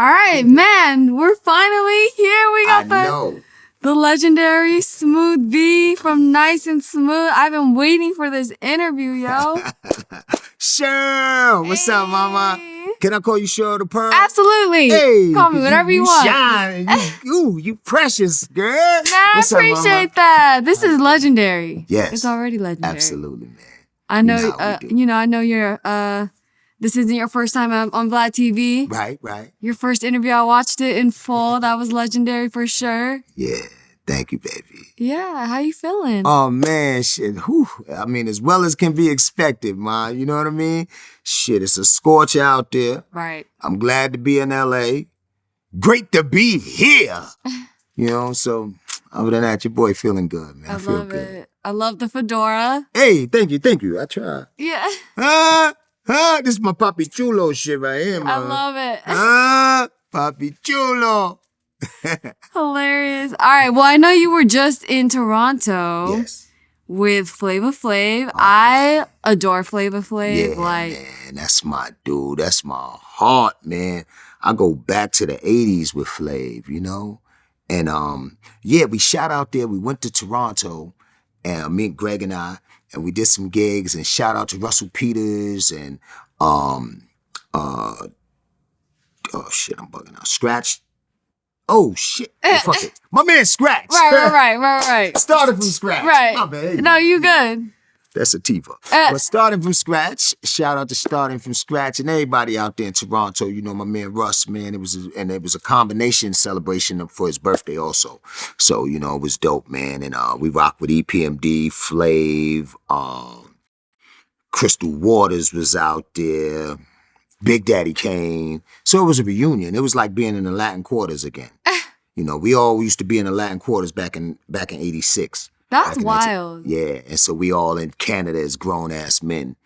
All right, man, we're finally here. We got the legendary Smooth B from Nice and Smooth. I've been waiting for this interview, yo. Sure. What's up, mama? Can I call you Cheryl the Pearl? Absolutely. Hey, call me whatever you want. Shine. You precious, girl. Man, I appreciate that. This is legendary. Yes. It's already legendary. Absolutely, man. I know, I know you're, this isn't your first time on Vlad TV. Right. Your first interview, I watched it in full. That was legendary for sure. Yeah. Thank you, baby. Yeah, how you feeling? Oh, man, shit. Whew. I mean, as well as can be expected, man. You know what I mean? Shit, it's a scorch out there. Right. I'm glad to be in L.A. Great to be here. You know, so other than that, your boy feeling good, man. I feel good. It. I love the fedora. Hey, thank you. I try. Yeah. This is my Papi Chulo shit right here, man. I love it. Papi Chulo. Hilarious. All right. Well, I know you were just in Toronto. Yes. With Flava Flav. I adore Flava Flav. Yeah, man. That's my dude. That's my heart, man. I go back to the 80s with Flav, you know? And, we shot out there. We went to Toronto, and me and Greg and I, and we did some gigs, and shout out to Russell Peters and, oh shit, I'm bugging out. Scratch. Oh, shit. Fuck it. My man Scratch. Right. Started from scratch. Right. My bad. No, you good. That's a Tiva. But starting from scratch, shout out to starting from scratch and everybody out there in Toronto. You know, my man Russ, man, it was a combination celebration for his birthday also. So, you know, it was dope, man. And we rocked with EPMD, Flav, Crystal Waters was out there. Big Daddy Kane. So it was a reunion. It was like being in the Latin Quarters again. You know, we all used to be in the Latin Quarters back in 86. That's wild. Yeah, and so we all in Canada as grown-ass men.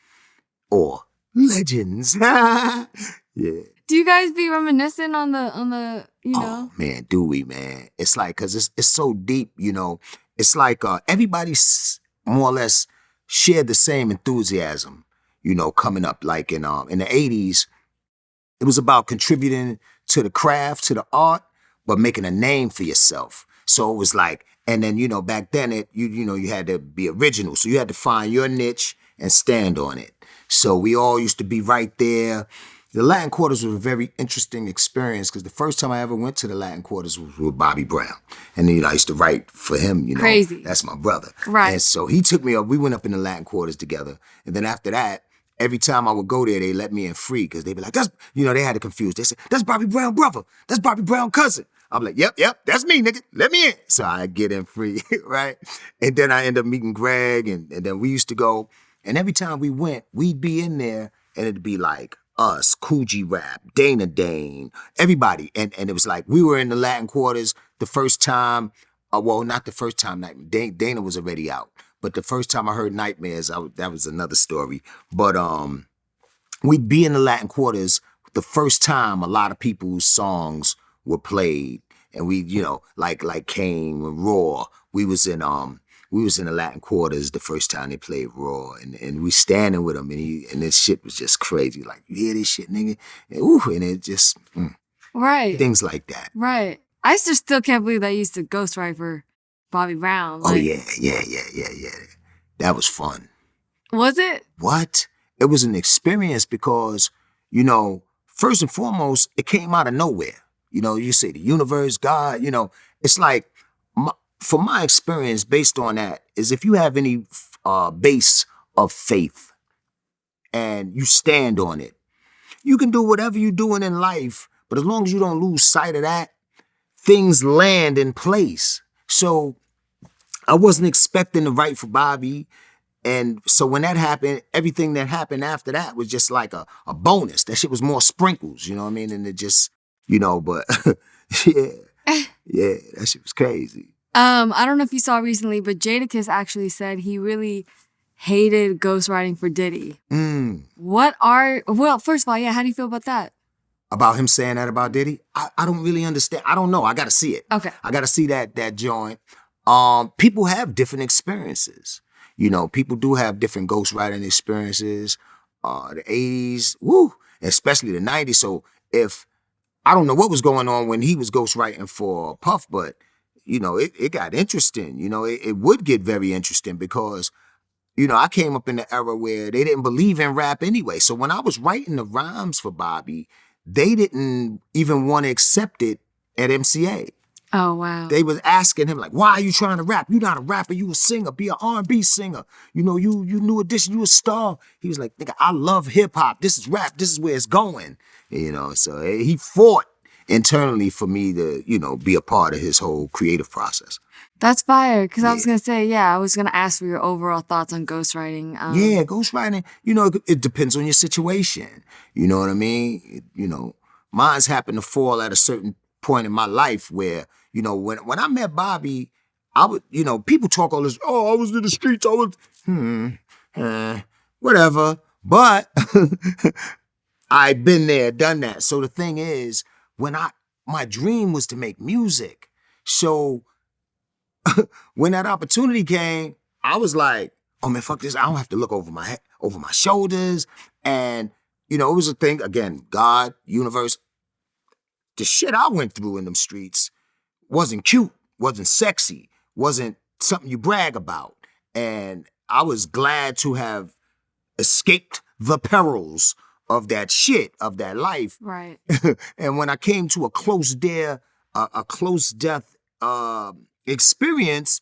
Or legends. Yeah. Do you guys be reminiscing on the, you know? Oh, man, do we, man? It's like, because it's so deep, you know. It's like everybody's more or less shared the same enthusiasm. You know, coming up, like in the 80s, it was about contributing to the craft, to the art, but making a name for yourself. So it was like, and then, you know, back then, you had to be original. So you had to find your niche and stand on it. So we all used to be right there. The Latin Quarters was a very interesting experience because the first time I ever went to the Latin Quarters was with Bobby Brown. And then, I used to write for him, you know. Crazy. That's my brother. Right. And so he took me up. We went up in the Latin Quarters together. And then after that, every time I would go there, they let me in free because they'd be like, they had to confuse. They said, that's Bobby Brown brother. That's Bobby Brown cousin. I'm like, yep, that's me, nigga. Let me in. So I get in free, right? And then I end up meeting Greg, and then we used to go. And every time we went, we'd be in there, and it'd be like us, Coogee Rap, Dana Dane, everybody. And it was like we were in the Latin Quarters the first time. Not the first time. Dana was already out. But the first time I heard Nightmares, that was another story. But we'd be in the Latin Quarters the first time a lot of people's songs were played, and we, you know, like Kane and Raw. We was in the Latin Quarters the first time they played Raw, and we standing with him, and this shit was just crazy. Like, you hear this shit, nigga? And it just right, things like that. Right. I just still can't believe that you used to ghostwrite for Bobby Brown. Like, oh, yeah. That was fun. Was it? What? It was an experience because, you know, first and foremost, it came out of nowhere. You know, you say the universe, God, you know, it's like, from my experience, based on that, is if you have any base of faith and you stand on it, you can do whatever you're doing in life, but as long as you don't lose sight of that, things land in place. So I wasn't expecting to write for Bobby. And so when that happened, everything that happened after that was just like a bonus. That shit was more sprinkles, you know what I mean? And it just, you know, but yeah, that shit was crazy. I don't know if you saw recently, but Jadakiss actually said he really hated ghostwriting for Diddy. Well, first of all, how do you feel about that? About him saying that about Diddy? I don't really understand. I don't know. I got to see it. Okay. I got to see that joint. People have different experiences. You know, people do have different ghostwriting experiences. The 80s, especially the 90s. So if I don't know what was going on when he was ghostwriting for Puff, but, you know, it got interesting. You know, it would get very interesting because, you know, I came up in the era where they didn't believe in rap anyway. So when I was writing the rhymes for Bobby, they didn't even want to accept it at MCA. Oh, wow. They was asking him, like, why are you trying to rap? You're not a rapper, you a singer, be an R&B singer. You know, you New Edition, you a star. He was like, nigga, I love hip hop. This is rap, this is where it's going. You know, so he fought internally for me to, you know, be a part of his whole creative process. That's fire. Because I was going to say, I was going to ask for your overall thoughts on ghostwriting. Yeah, ghostwriting, you know, it depends on your situation. You know what I mean? You know, mine's happened to fall at a certain point in my life where, you know, when I met Bobby, I would, you know, people talk all this, oh, I was in the streets, I was, whatever. But I've been there, done that. So the thing is, my dream was to make music. So when that opportunity came, I was like, oh man, fuck this. I don't have to look over my head, over my shoulders. And, you know, it was a thing, again, God, universe. The shit I went through in them streets wasn't cute, wasn't sexy, wasn't something you brag about. And I was glad to have escaped the perils of that shit, of that life. Right. And when I came to a close death experience,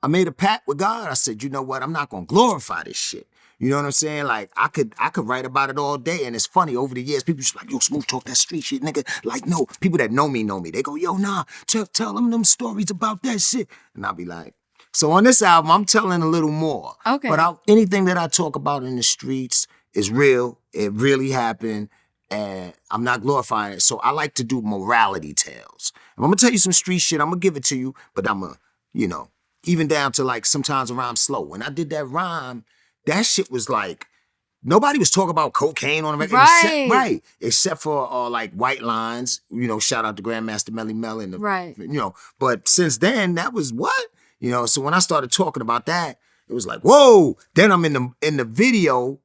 I made a pact with God. I said, you know what? I'm not gonna glorify this shit. You know what I'm saying? Like, I could write about it all day. And it's funny, over the years, people just like, yo, Smooth, talk that street shit, nigga. Like, no, people that know me. They go, yo, nah, tell them stories about that shit. And I'll be like, so on this album, I'm telling a little more. Okay. But anything that I talk about in the streets is real. It really happened. And I'm not glorifying it. So I like to do morality tales. If I'm gonna tell you some street shit, I'm gonna give it to you, but I'm gonna, you know, even down to like sometimes a rhyme slow. When I did that rhyme, that shit was like, nobody was talking about cocaine on the record. Right. Except for like White Lines, you know, shout out to Grandmaster Melly Mel and right. You know, but since then, that was what? You know, so when I started talking about that, it was like, whoa, then I'm in the video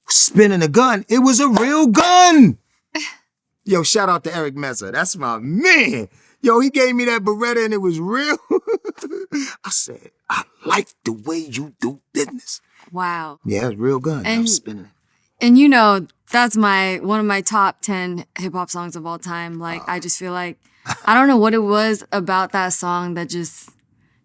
spinning a gun. It was a real gun. Yo, shout out to Eric Messer. That's my man. Yo, he gave me that Beretta and it was real. I said, I like the way you do business. Wow. Yeah, it's real gun. I'm spinning it. And you know, that's one of my top 10 hip hop songs of all time. Like, I just feel like, I don't know what it was about that song that just,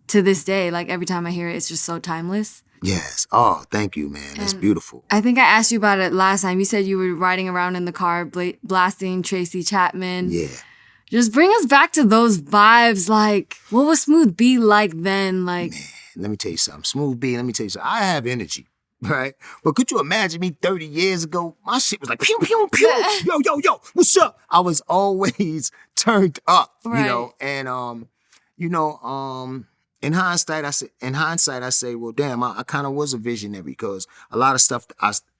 to this day, like every time I hear it, it's just so timeless. Yes. Oh, thank you, man. That's beautiful. I think I asked you about it last time. You said you were riding around in the car blasting Tracy Chapman. Yeah. Just bring us back to those vibes. Like, what was Smooth B like then? Like, man, let me tell you something. Smooth B, let me tell you something. I have energy, right? But could you imagine me 30 years ago? My shit was like, pew, pew, pew. Yo, what's up? I was always turned up, you know? And, in hindsight, I say, well, damn, I kind of was a visionary because a lot of stuff,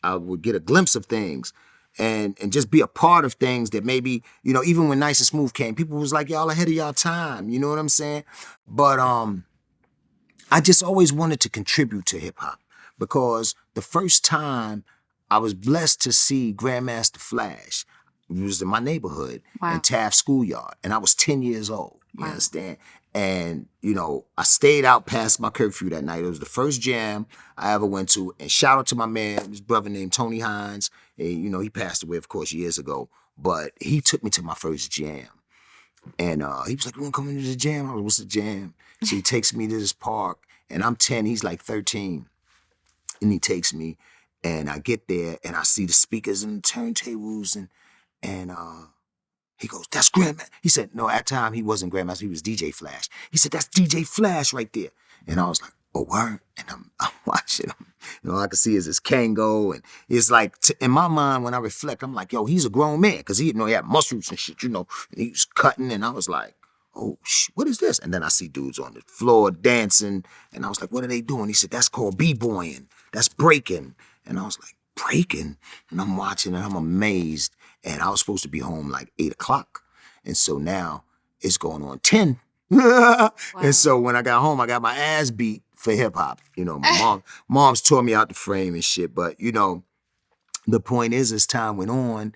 I would get a glimpse of things and just be a part of things that maybe, you know, even when Nice and Smooth came, people was like, y'all ahead of y'all time. You know what I'm saying? But I just always wanted to contribute to hip hop because the first time I was blessed to see Grandmaster Flash, it was in my neighborhood in Taft Schoolyard, and I was 10 years old. You understand? And, you know, I stayed out past my curfew that night. It was the first jam I ever went to. And shout out to my man, his brother named Tony Hines. And, you know, he passed away, of course, years ago. But he took me to my first jam. And he was like, you want to come into the jam? I was like, what's the jam? So he takes me to this park. And I'm 10, he's like 13. And he takes me. And I get there, and I see the speakers and the turntables. And he goes, that's Grandmaster. He said, no, at the time he wasn't Grandmaster, he was DJ Flash. He said, that's DJ Flash right there. And I was like, oh, word? And I'm watching him. You know, all I can see is his Kango. And it's like, in my mind, when I reflect, I'm like, yo, he's a grown man. Because he, you know, he had muscles and shit, you know. And he was cutting, and I was like, oh, what is this? And then I see dudes on the floor dancing. And I was like, what are they doing? He said, that's called b-boying. That's breaking. And I was like, breaking? And I'm watching, and I'm amazed. And I was supposed to be home like 8 o'clock. And so now it's going on 10. And so when I got home, I got my ass beat for hip hop. You know, my mom's tore me out the frame and shit. But, you know, the point is, as time went on,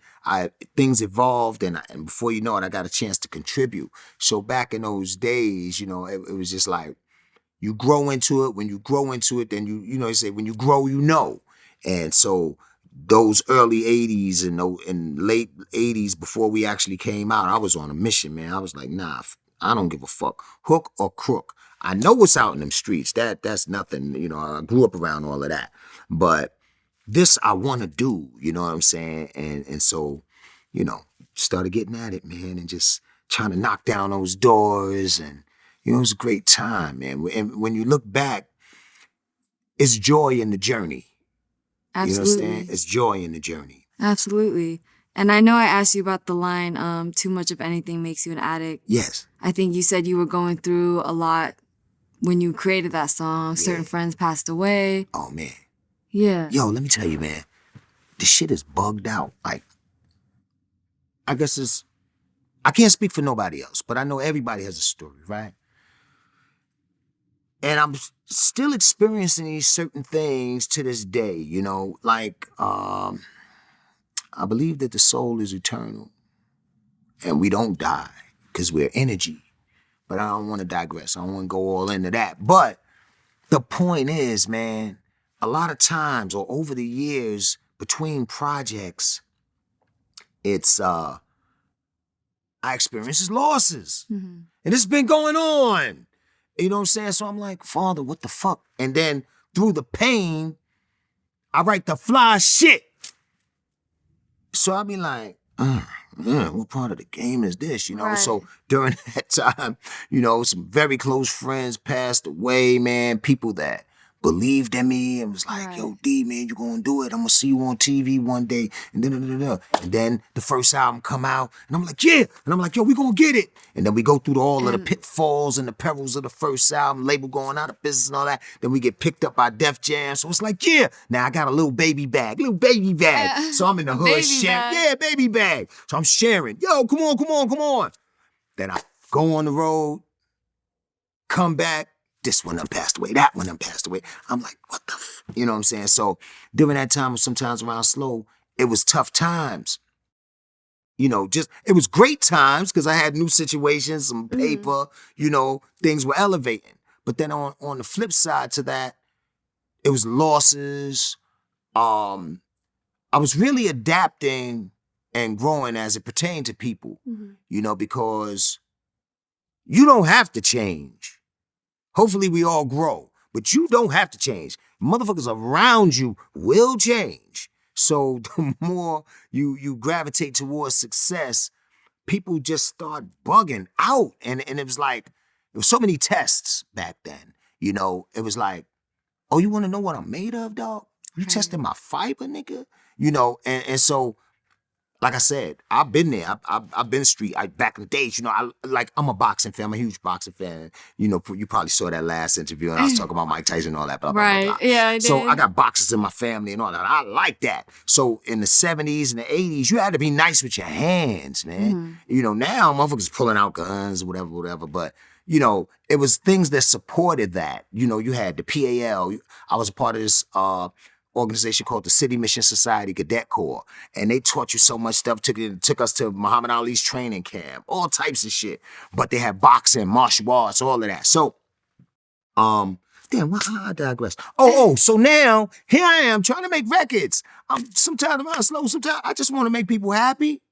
things evolved, and before you know it, I got a chance to contribute. So back in those days, you know, it was just like you grow into it. When you grow into it, then you know, they say when you grow, you know. And so those early '80s and late '80s, before we actually came out, I was on a mission, man. I was like, nah, I don't give a fuck, hook or crook. I know what's out in them streets. That's nothing. You know, I grew up around all of that, but this I want to do, you know what I'm saying? And so, you know, started getting at it, man, and just trying to knock down those doors. And, you know, it was a great time, man. And when you look back, it's joy in the journey. Absolutely. You know what I'm saying? It's joy in the journey. Absolutely. And I know I asked you about the line, too much of anything makes you an addict. Yes. I think you said you were going through a lot when you created that song. Yeah. Certain friends passed away. Oh, man. Yeah. Yo, let me tell you, man, this shit is bugged out. Like, I guess I can't speak for nobody else, but I know everybody has a story, right? And I'm still experiencing these certain things to this day, you know, like, I believe that the soul is eternal and we don't die because we're energy. But I don't want to digress. I don't want to go all into that. But the point is, man, a lot of times or over the years between projects, it's I experiences losses. Mm-hmm. And it's been going on. You know what I'm saying? So I'm like, Father, what the fuck? And then through the pain, I write the fly shit. So I be like, what part of the game is this? You know, right. So during that time, you know, some very close friends passed away, man. People that believed in me and was like, yo, D, man, you gonna do it. I'm gonna see you on TV one day. And then the first album come out and I'm like, yeah. And I'm like, yo, we gonna get it. And then we go through all of the pitfalls and the perils of the first album, label going out of business and all that. Then we get picked up by Def Jam. So it's like, yeah, now I got a little baby bag. So I'm in the hood sharing. Yeah, baby bag. So I'm sharing. Yo, come on. Then I go on the road, come back. This one done passed away, that one done passed away. I'm like, what the you know what I'm saying? So during that time, sometimes around slow, it was tough times. You know, it was great times because I had new situations, some paper, you know, things were elevating. But then on the flip side to that, it was losses. I was really adapting and growing as it pertained to people, you know, because you don't have to change. Hopefully we all grow, but you don't have to change. Motherfuckers around you will change. So the more you gravitate towards success, people just start bugging out. And it was like, there was so many tests back then. You know, it was like, oh, you want to know what I'm made of, dog? You testing my fiber, nigga? You know, and so, like I said, I've been there. I've been street. Back in the days, you know, I'm a boxing fan. I'm a huge boxing fan. You know, you probably saw that last interview, and I was talking about Mike Tyson and all that. Blah, blah, blah, blah. Yeah, I did. So I got boxers in my family and all that. I like that. So in the 70s and the 80s, you had to be nice with your hands, man. You know, now motherfuckers pulling out guns, whatever. But you know, it was things that supported that. You know, you had the PAL. I was a part of this organization called the City Mission Society Cadet Corps. And they taught you so much stuff, took us to Muhammad Ali's training camp, all types of shit. But they had boxing, martial arts, all of that. So, damn, I digress. So now, here I am trying to make records. Sometimes I'm slow, sometimes I just want to make people happy.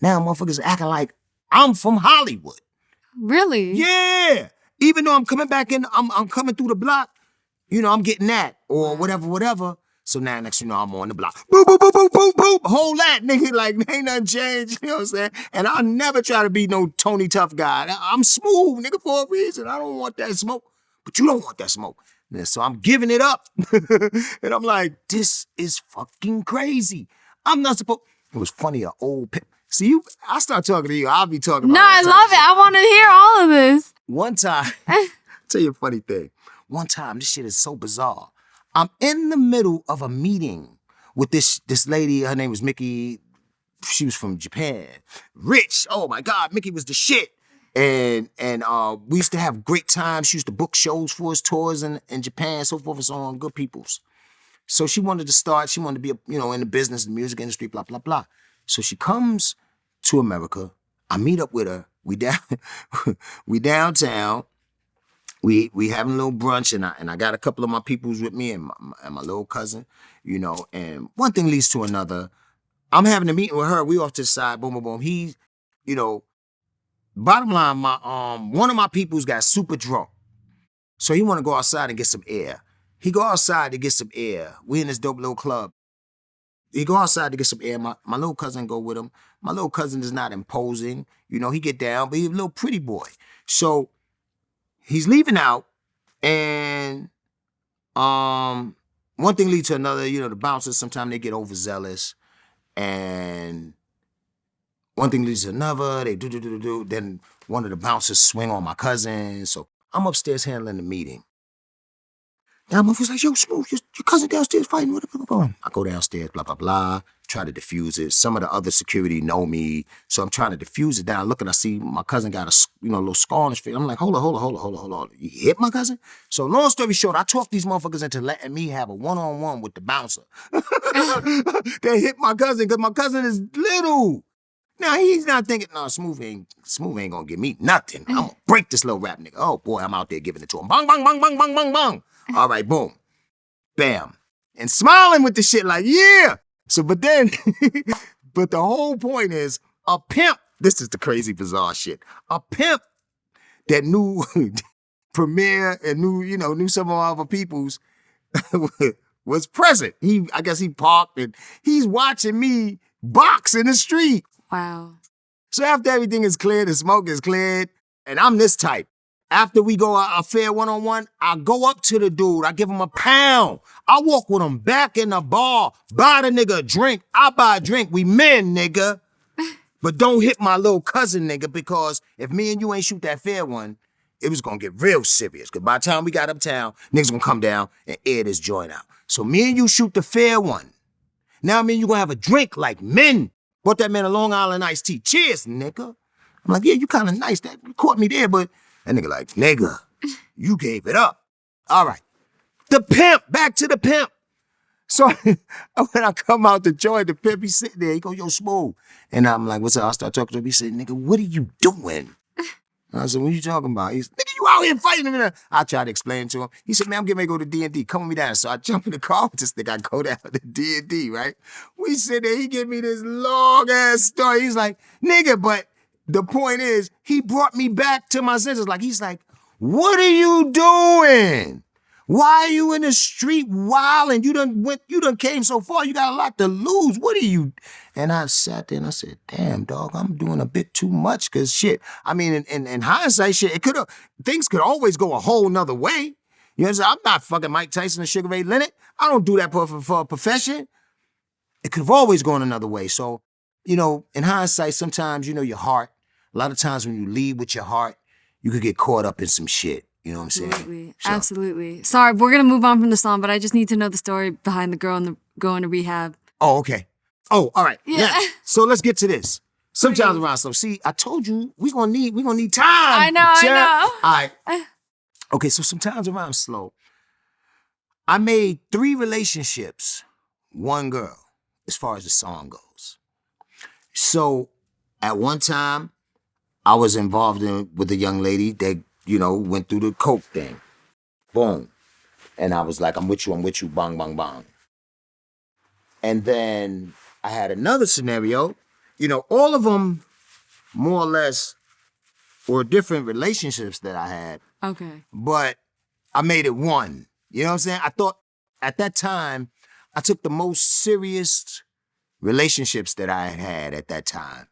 Now motherfuckers acting like I'm from Hollywood. Really? Yeah. Even though I'm coming back in, I'm coming through the block, you know, I'm getting that, or whatever. So now, next you know, I'm on the block. Boop, boop, boop, boop, boop, boop. Whole lot, nigga. Like, ain't nothing changed. You know what I'm saying? And I'll never try to be no Tony Tough guy. I'm smooth, nigga, for a reason. I don't want that smoke. But you don't want that smoke. And so I'm giving it up. And I'm like, this is fucking crazy. I'm not supposed... It was funny, an old... See, I start talking to you, I'll be talking about... No, I love it. I want to hear all of this. One time, I'll tell you a funny thing. One time, this shit is so bizarre. I'm in the middle of a meeting with this lady. Her name was Mickey. She was from Japan. Rich. Oh my God, Mickey was the shit. And we used to have great times. She used to book shows for us, tours in Japan, so forth and so on. Good peoples. So she wanted to be, in the business, the music industry, blah, blah, blah. So she comes to America. I meet up with her. We downtown. We having a little brunch, and I got a couple of my peoples with me and my little cousin, and one thing leads to another. I'm having a meeting with her. We off to the side, boom, boom, boom. He, bottom line, one of my peoples got super drunk. So he want to go outside and get some air. He go outside to get some air. We in this dope little club. He go outside to get some air. My little cousin go with him. My little cousin is not imposing. He get down, but he's a little pretty boy. So he's leaving out, and one thing leads to another. The bouncers, sometimes they get overzealous, and one thing leads to another. They do. Then one of the bouncers swing on my cousin. So I'm upstairs handling the meeting. Now my motherfucker's like, yo, Smooth, your cousin downstairs fighting with him. I go downstairs, blah, blah, blah, try to diffuse it. Some of the other security know me, so I'm trying to diffuse it. Then I look and I see my cousin got a little scar on his face. I'm like, hold on. You hit my cousin? So long story short, I talked these motherfuckers into letting me have a one-on-one with the bouncer. They hit my cousin because my cousin is little. Now he's not thinking, no, Smooth ain't gonna give me nothing. I'm gonna break this little rap nigga. Oh boy, I'm out there giving it to him. Bang, bang, bang, bang, bang, bang, bang. All right, boom. Bam. And smiling with the shit like, yeah. So, but the whole point is, a pimp, this is the crazy, bizarre shit. A pimp that knew Premier and knew some of our other peoples was present. I guess he parked and he's watching me box in the street. Wow. So after everything is cleared, the smoke is cleared, and I'm this type. After we go a fair one-on-one, I go up to the dude. I give him £1. I walk with him back in the bar, buy the nigga a drink. I buy a drink. We men, nigga. But don't hit my little cousin, nigga, because if me and you ain't shoot that fair one, it was gonna get real serious. Because by the time we got uptown, niggas gonna come down and air this joint out. So me and you shoot the fair one. Now me and you gonna have a drink like men. Bought that man a Long Island iced tea. Cheers, nigga. I'm like, yeah, you kind of nice. That caught me there, but that nigga like, nigga, you gave it up. All right. The pimp, back to the pimp. So when I come out the joint, the pimp, he's sitting there. He go, yo, Smooth. And I'm like, what's up? I start talking to him. He said, nigga, what are you doing? I said, what you talking about? He's, nigga, you out here fighting. I tried to explain to him. He said, man, I'm getting ready to go to D&D. Come with me down. So I jump in the car with this nigga. I go down to D&D, right? We sit there. He give me this long-ass story. He's like, nigga, but the point is, he brought me back to my senses. He's like, what are you doing? Why are you in the street wilding? You done came so far. You got a lot to lose. What are you? And I sat there and I said, damn, dog, I'm doing a bit too much because shit. I mean, in hindsight, shit, things could always go a whole nother way. You know what I'm saying? I'm not fucking Mike Tyson or Sugar Ray Leonard. I don't do that for a profession. It could have always gone another way. So, in hindsight, sometimes, your heart, a lot of times when you lead with your heart, you could get caught up in some shit. You know what I'm saying? Absolutely. So. Absolutely. Sorry, we're going to move on from the song, but I just need to know the story behind the girl and the going to rehab. Oh, okay. Oh, all right. Yeah. Now, so let's get to this. Sometimes around slow. See, I told you we gonna need time. I know. All right. Okay, so sometimes around slow. I made 3 relationships, 1 girl, as far as the song goes. So at one time, I was involved with a young lady that, went through the coke thing. Boom. And I was like, I'm with you, bang, bang, bang. And then I had another scenario. All of them, more or less, were different relationships that I had. Okay. But I made it one. You know what I'm saying? I thought at that time, I took the most serious relationships that I had at that time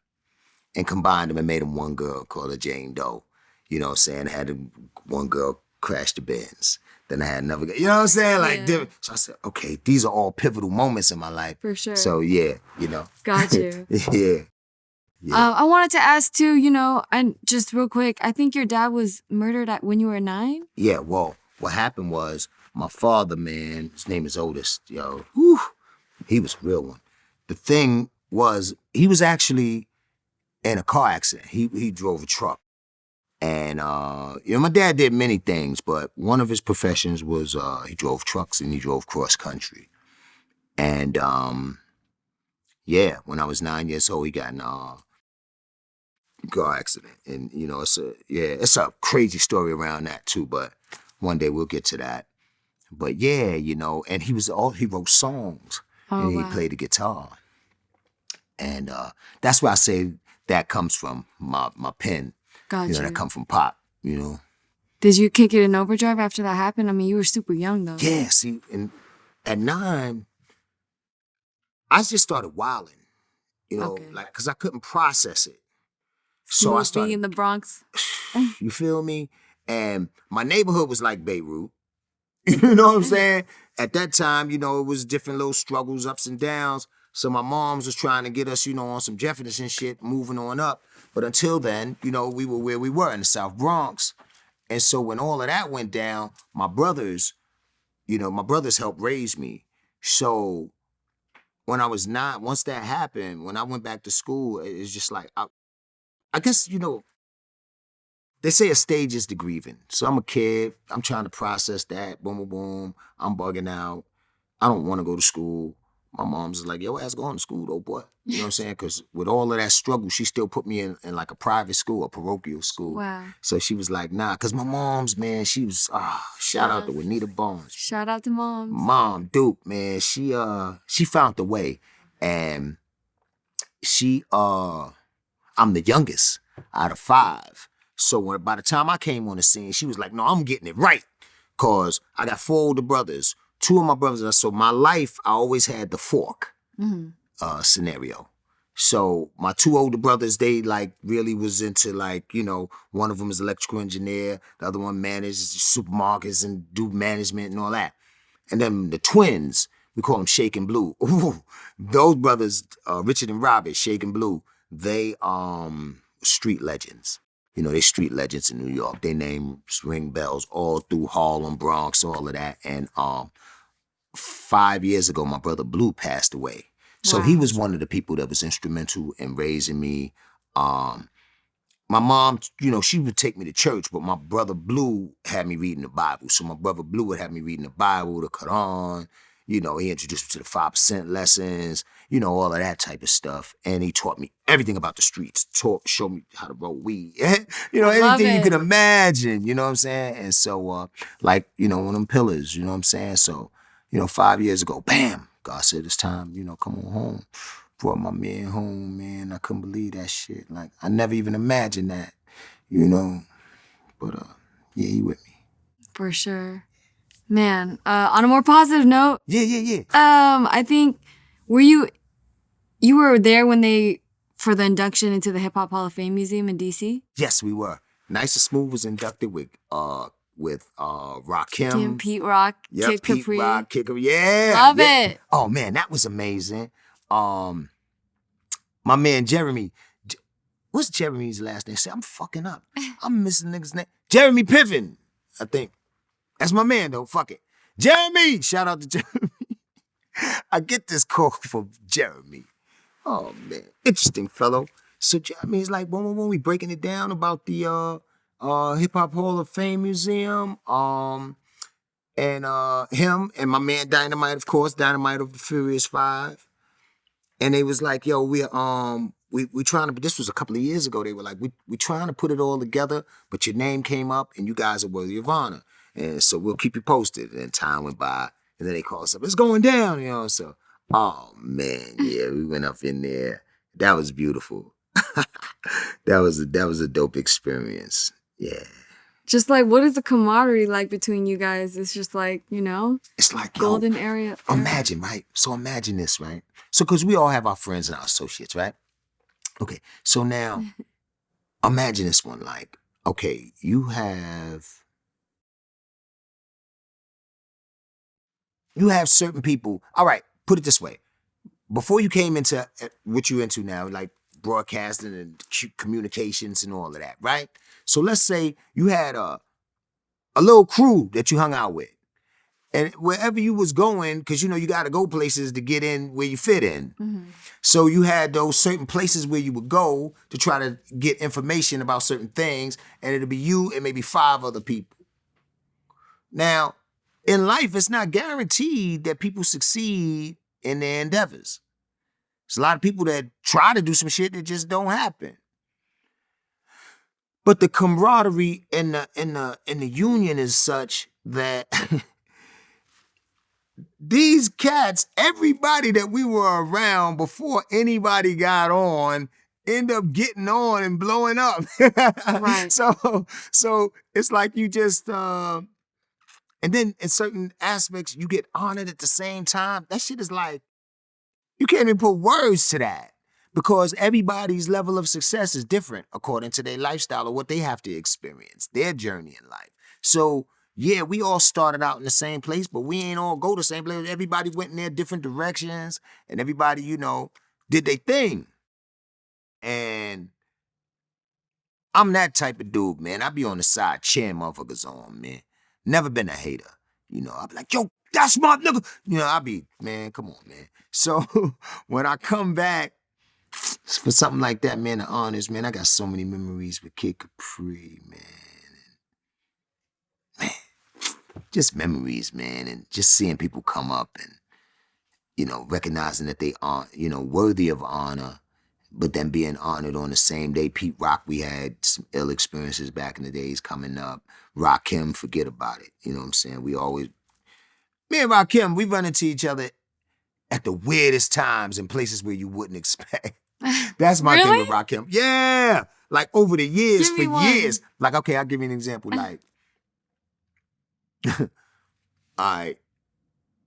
and combined them and made them one girl called her Jane Doe. You know what I'm saying? I had one girl crash the Benz. Then I had another girl. You know what I'm saying? Different. So I said, okay, these are all pivotal moments in my life. For sure. So yeah, Got you. Yeah. I wanted to ask too, and just real quick, I think your dad was murdered when you were 9? Yeah, well, what happened was my father, man, his name is Otis, whew, he was a real one. The thing was, he was actually in a car accident. He drove a truck. And, my dad did many things, but one of his professions was he drove trucks and he drove cross country. And yeah, when I was 9 years old, he got in car accident, and it's a crazy story around that too. But one day we'll get to that. But yeah, and he wrote songs, and he played the guitar, and that's why I say that comes from my pen. Gotcha. That come from Pop. Did you kick it in overdrive after that happened? I mean, you were super young though. Yeah, see, and at 9, I just started wilding. Like, cause I couldn't process it. So I started being in the Bronx. You feel me? And my neighborhood was like Beirut. You know what I'm saying? At that time, it was different little struggles, ups and downs. So my moms was trying to get us, on some Jefferson shit, moving on up. But until then, we were where we were in the South Bronx. And so when all of that went down, my brothers helped raise me. So when I was 9, once that happened, when I went back to school, it's just like, I guess, they say a stage is the grieving. So I'm a kid. I'm trying to process that. Boom, boom, boom. I'm bugging out. I don't want to go to school. My mom's like, yo, ass going to school though, boy. You know what I'm saying? Because with all of that struggle, she still put me in like a private school, a parochial school. Wow. So she was like, nah, because my mom's, man, she was, shout out to Juanita Barnes. Shout out to moms. Mom, Duke, man, she found the way. And I'm the youngest out of 5. So by the time I came on the scene, she was like, no, I'm getting it right. Because I got 4 older brothers. 2 of my brothers, so my life, I always had the fork scenario. So my 2 older brothers, they like really was into like, one of them is electrical engineer, the other one manages supermarkets and do management and all that. And then the twins, we call them Shake and Blue. Ooh, those brothers, Richard and Robert, Shake and Blue, they street legends. They street legends in New York. They names ring bells all through Harlem, Bronx, all of that. And 5 years ago, my brother Blue passed away. So he was one of the people that was instrumental in raising me. My mom, she would take me to church, but my brother Blue had me reading the Bible. So my brother Blue would have me reading the Bible, the Quran. He introduced me to the 5% lessons, all of that type of stuff. And he taught me everything about the streets, showed me how to roll weed, anything you could imagine, you know what I'm saying? And so, one of them pillars, you know what I'm saying? So, 5 years ago, bam, God said it's time, come on home. Brought my man home, man. I couldn't believe that shit. Like, I never even imagined that, But, yeah, he with me. For sure. Man, on a more positive note. Yeah. I think, you were there when for the induction into the Hip Hop Hall of Fame Museum in DC? Yes, we were. Nice and Smooth was inducted with Rakim. Kim, Pete Rock, yep, Kid Pete Capri. Rock, Kid Capri. Yeah. Love it. Oh, man, that was amazing. My man Jeremy, what's Jeremy's last name? See, I'm fucking up. I'm missing niggas' name. Jeremy Piven, I think. That's my man, though. Fuck it. Jeremy! Shout out to Jeremy. I get this call from Jeremy. Oh, man. Interesting fellow. So Jeremy's like, when we breaking it down about the Hip Hop Hall of Fame Museum, and him and my man Dynamite, of course, Dynamite of the Furious 5. And they was like, yo, we trying to, this was a couple of years ago, they were like, we trying to put it all together, but your name came up and you guys are worthy of honor. And so we'll keep you posted. And time went by, and then they called us up. It's going down, So, oh man, yeah, we went up in there. That was beautiful. that was a dope experience. Yeah. Just like, what is the camaraderie like between you guys? It's just like, it's like golden area. Imagine, right? So imagine this, right? So, because we all have our friends and our associates, right? Okay, so now imagine this one, like, okay, you have certain people. All right, put it this way. Before you came into what you're into now, like broadcasting and communications and all of that, right? So let's say you had a little crew that you hung out with. And wherever you was going, because, you got to go places to get in where you fit in. Mm-hmm. So you had those certain places where you would go to try to get information about certain things, and it'll be you and maybe 5 other people. Now, in life, it's not guaranteed that people succeed in their endeavors. There's a lot of people that try to do some shit that just don't happen. But the camaraderie in the union is such that these cats, everybody that we were around before anybody got on, end up getting on and blowing up. Right. So it's like you just and then in certain aspects you get honored at the same time. That shit is like, you can't even put words to that because everybody's level of success is different according to their lifestyle or what they have to experience, their journey in life. So yeah, we all started out in the same place, but we ain't all go the same place. Everybody went in their different directions and everybody, did their thing. And I'm that type of dude, man. I be on the side cheering motherfuckers on, man. Never been a hater. I be like, yo, that's my nigga. I be, man, come on, man. So when I come back for something like that, man, the honors, man, I got so many memories with Kid Capri, man. Man, just memories, man, and just seeing people come up and, recognizing that they are, worthy of honor, but then being honored on the same day. Pete Rock, we had some ill experiences back in the days coming up. Rakim, forget about it. You know what I'm saying? Me and Rakim, we run into each other at the weirdest times in places where you wouldn't expect. That's my thing with Rakim. Yeah. Like over the years, for years. Like, okay, I'll give you an example. Like, all right.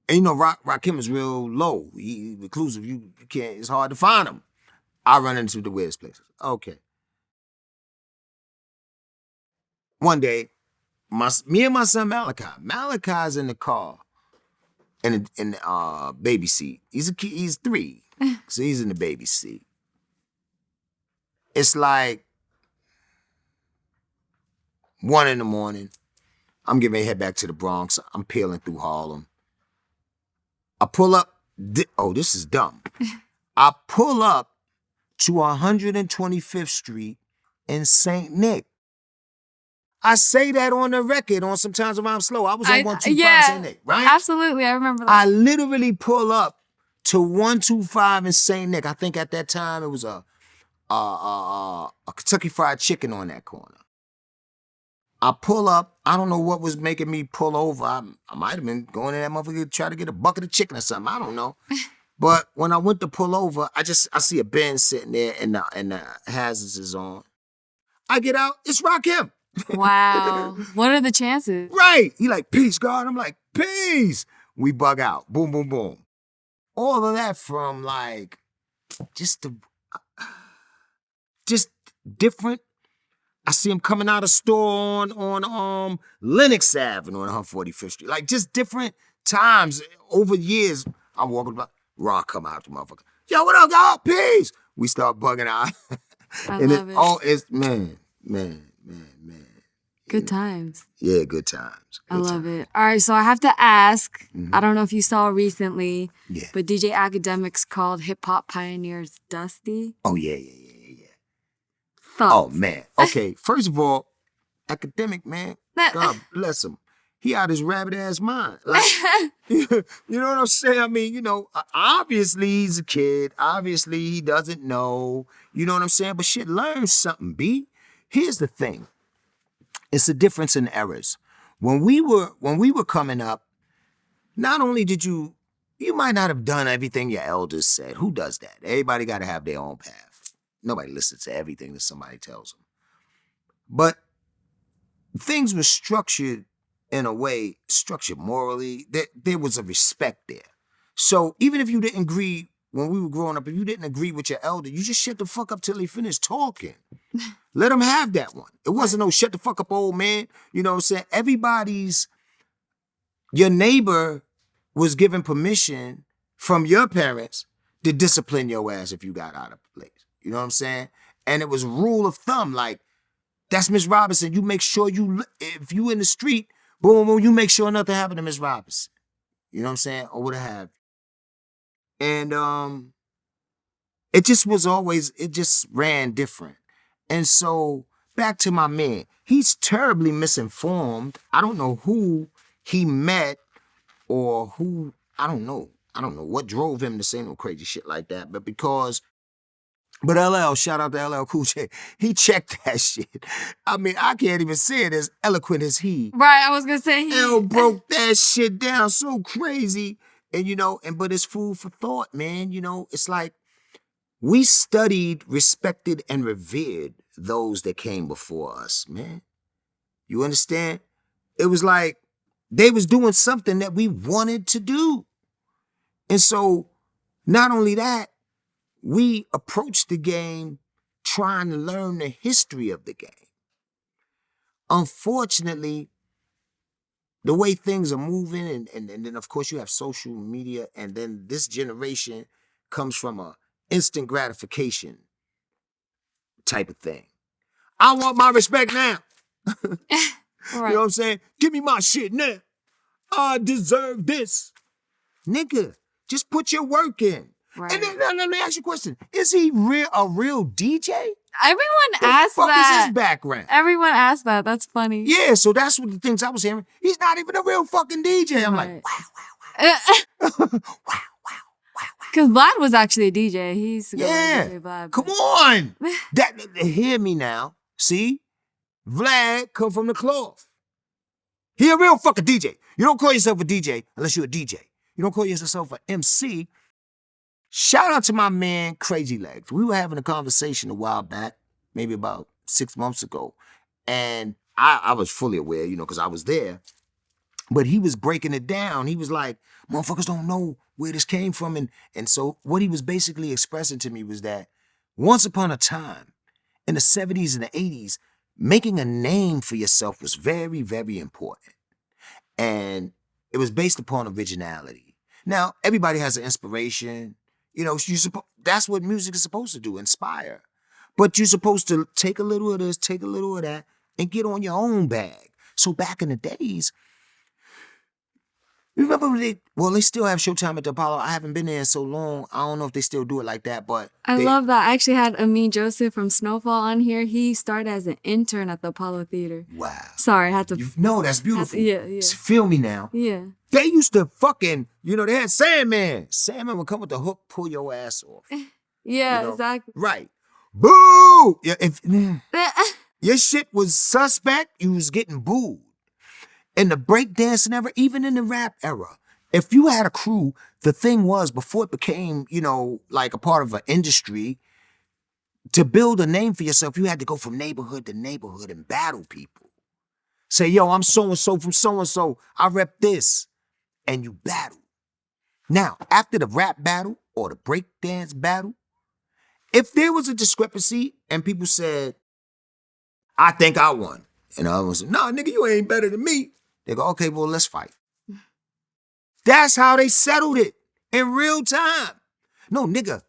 And Rakim is real low. He reclusive. You can't, it's hard to find him. I run into the weirdest places. Okay. One day, me and my son Malachi's in the car in the baby seat. He's a kid, he's 3. So he's in the baby seat. It's like 1 a.m. I'm getting ready to head back to the Bronx. I'm peeling through Harlem. I pull up. This is dumb. I pull up to 125th Street in St. Nick. I say that on the record on Sometimes When I'm Slow. I was on 125 St. Nick, right? Absolutely, I remember that. I literally pull up to 125 in St. Nick. I think at that time it was a Kentucky Fried Chicken on that corner. I pull up. I don't know what was making me pull over. I might have been going in that motherfucker to try to get a bucket of chicken or something. I don't know. But when I went to pull over, I see a Benz sitting there and the hazards is on. I get out. It's Rakim. Wow. What are the chances? Right. He like, peace, God. I'm like, peace. We bug out. Boom, boom, boom. All of that from like just different. I see him coming out of store on Lenox Avenue on 145th Street. Like just different times over years. I'm walking by, Raw come out the motherfucker. Yo, what up, God? Peace. We start bugging out. I love it. Oh, it's man. Good times. Yeah, good times. I love it. All right, so I have to ask, I don't know if you saw recently, but DJ Akademiks called hip-hop pioneers dusty. Oh, yeah. Thoughts? Oh, man. Okay, first of all, Akademiks, man, God bless him. He out his rabbit-ass mind. Like, you know what I'm saying? I mean, obviously he's a kid. Obviously he doesn't know. You know what I'm saying? But shit, learn something, B. Here's the thing. It's a difference in eras. When we were coming up, not only did you might not have done everything your elders said. Who does that? Everybody got to have their own path. Nobody listens to everything that somebody tells them. But things were structured in a way, structured morally, that there was a respect there. So even if you didn't agree, when we were growing up, if you didn't agree with your elder, you just shut the fuck up till they finished talking. Let them have that one. It wasn't no shut the fuck up, old man. You know what I'm saying? Your neighbor was given permission from your parents to discipline your ass if you got out of place. You know what I'm saying? And it was rule of thumb, like, that's Miss Robinson. You make sure if you in the street, boom, boom, you make sure nothing happened to Miss Robinson. You know what I'm saying? Or what have you. And it just ran different. And so back to my man, he's terribly misinformed. I don't know who he met or who, I don't know. I don't know what drove him to say no crazy shit like that, but LL, shout out to LL Cool J, he checked that shit. I mean, I can't even say it as eloquent as he. Right, I was gonna say he. L broke that shit down so crazy. And, but it's food for thought, man. It's like we studied, respected, and revered those that came before us, man. You understand? It was like they was doing something that we wanted to do. And so, not only that, we approached the game trying to learn the history of the game. Unfortunately, the way things are moving, and then of course you have social media, and then this generation comes from a instant gratification type of thing. I want my respect now. Right. You know what I'm saying? Give me my shit now. I deserve this. Nigga, just put your work in. Right. And then let me ask you a question. Is he a real DJ? Everyone asked What the fuck that. is his background? Everyone asked that. That's funny. Yeah, so that's what the things I was hearing. He's not even a real fucking DJ. I'm like, wow. Wow. Because Vlad was actually a DJ. He used to go Yeah. with DJ Vlad. Come on. Hear me now. See? Vlad come from the cloth. He a real fucking DJ. You don't call yourself a DJ unless you're a DJ. You don't call yourself an MC. Shout out to my man, Crazy Legs. We were having a conversation a while back, maybe about 6 months ago. And I was fully aware, because I was there. But he was breaking it down. He was like, motherfuckers don't know where this came from. And so what he was basically expressing to me was that once upon a time, in the 70s and the 80s, making a name for yourself was very, very important. And it was based upon originality. Now, everybody has an inspiration. That's what music is supposed to do, inspire. But you're supposed to take a little of this, take a little of that, and get on your own bag. So back in the days, remember they still have Showtime at the Apollo. I haven't been there in so long. I don't know if they still do it like that, but I love that. I actually had Amin Joseph from Snowfall on here. He started as an intern at the Apollo Theater. Wow. Sorry, I had to. No, that's beautiful. Yeah. Feel me now. Yeah. They used to fucking, they had Sandman. Sandman would come with the hook, pull your ass off. Yeah, exactly. Right. Boo! Yeah, if your shit was suspect, you was getting booed. In the breakdancing era, even in the rap era, if you had a crew, the thing was, before it became, like a part of an industry, to build a name for yourself, you had to go from neighborhood to neighborhood and battle people. Say, yo, I'm so-and-so from so-and-so. I rep this. And you battle. Now, after the rap battle or the breakdance battle, if there was a discrepancy and people said, I think I won, and the other one said, no, nigga, you ain't better than me, they go, okay, well, let's fight. That's how they settled it in real time. No, nigga,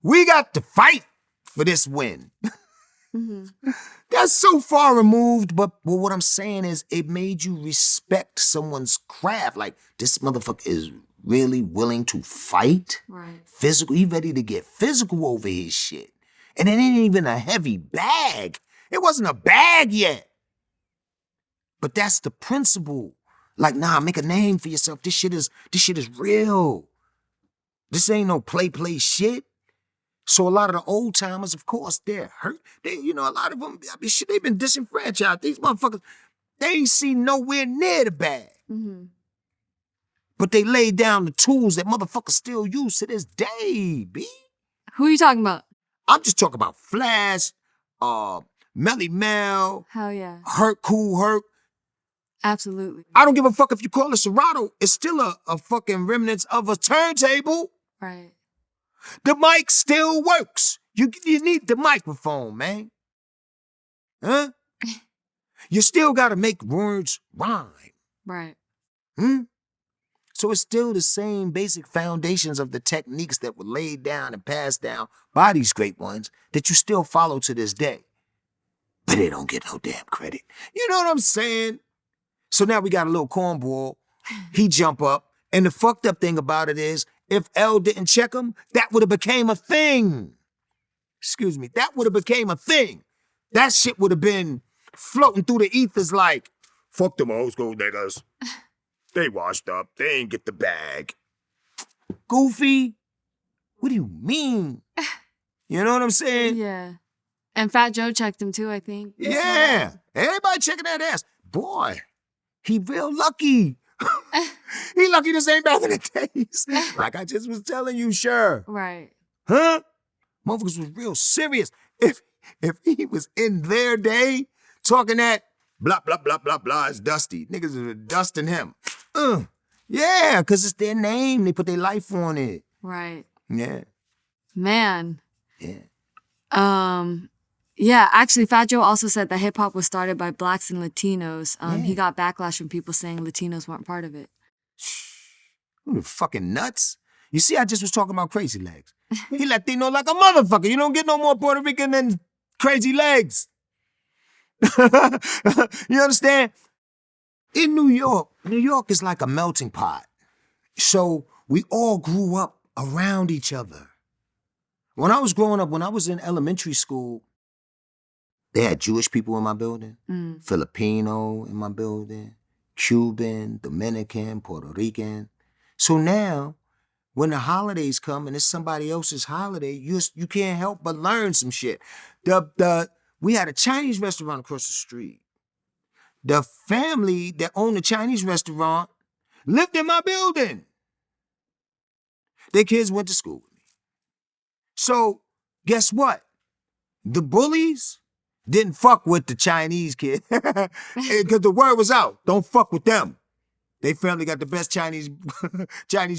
we got to fight for this win. Mm-hmm. That's so far removed, but what I'm saying is it made you respect someone's craft. Like, this motherfucker is really willing to fight. Right. Physical. He ready to get physical over his shit. And it ain't even a heavy bag. It wasn't a bag yet. But that's the principle. Like, nah, make a name for yourself. This shit is real. This ain't no play shit. So a lot of the old timers, of course, they're hurt. A lot of them, shit, they've been disenfranchised. These motherfuckers, they ain't seen nowhere near the bag. Mm-hmm. But they laid down the tools that motherfuckers still use to this day, B. Who are you talking about? I'm just talking about Flash, Melly Mel. Hell yeah. Herc Cool Herc. Absolutely. I don't give a fuck if you call it Serato. It's still a fucking remnants of a turntable. Right. The mic still works. You need the microphone, man. Huh? You still got to make words rhyme. Right. So it's still the same basic foundations of the techniques that were laid down and passed down by these great ones that you still follow to this day. But they don't get no damn credit. You know what I'm saying? So now we got a little cornball. He jump up. And the fucked up thing about it is, if L didn't check him, that would have became a thing. Excuse me, that would have became a thing. That shit would have been floating through the ethers like, fuck them old school niggas. They washed up, they ain't get the bag. Goofy. What do you mean? You know what I'm saying? Yeah. And Fat Joe checked him too, I think. Yeah. Everybody checking that ass. Boy, he real lucky. He lucky this ain't back in the days. Like I just was telling you, sure. Right. Huh? Motherfuckers was real serious. If he was in their day talking that blah, blah, blah, blah, blah, it's Dusty. Niggas are dusting him. Yeah, because it's their name. They put their life on it. Right. Yeah. Man. Yeah. Yeah, actually, Fat Joe also said that hip hop was started by blacks and Latinos. He Yeah. got backlash from people saying Latinos weren't part of it. You fucking nuts. You see, I just was talking about Crazy Legs. He Latino like a motherfucker. You don't get no more Puerto Rican than Crazy Legs. You understand? In New York is like a melting pot. So we all grew up around each other. When I was growing up, when I was in elementary school, they had Jewish people in my building, Filipino in my building, Cuban, Dominican, Puerto Rican. So now, when the holidays come and it's somebody else's holiday, you can't help but learn some shit. We had a Chinese restaurant across the street. The family that owned the Chinese restaurant lived in my building. Their kids went to school with me. So, guess what? The bullies didn't fuck with the Chinese kid because the word was out. Don't fuck with them. They family got the best Chinese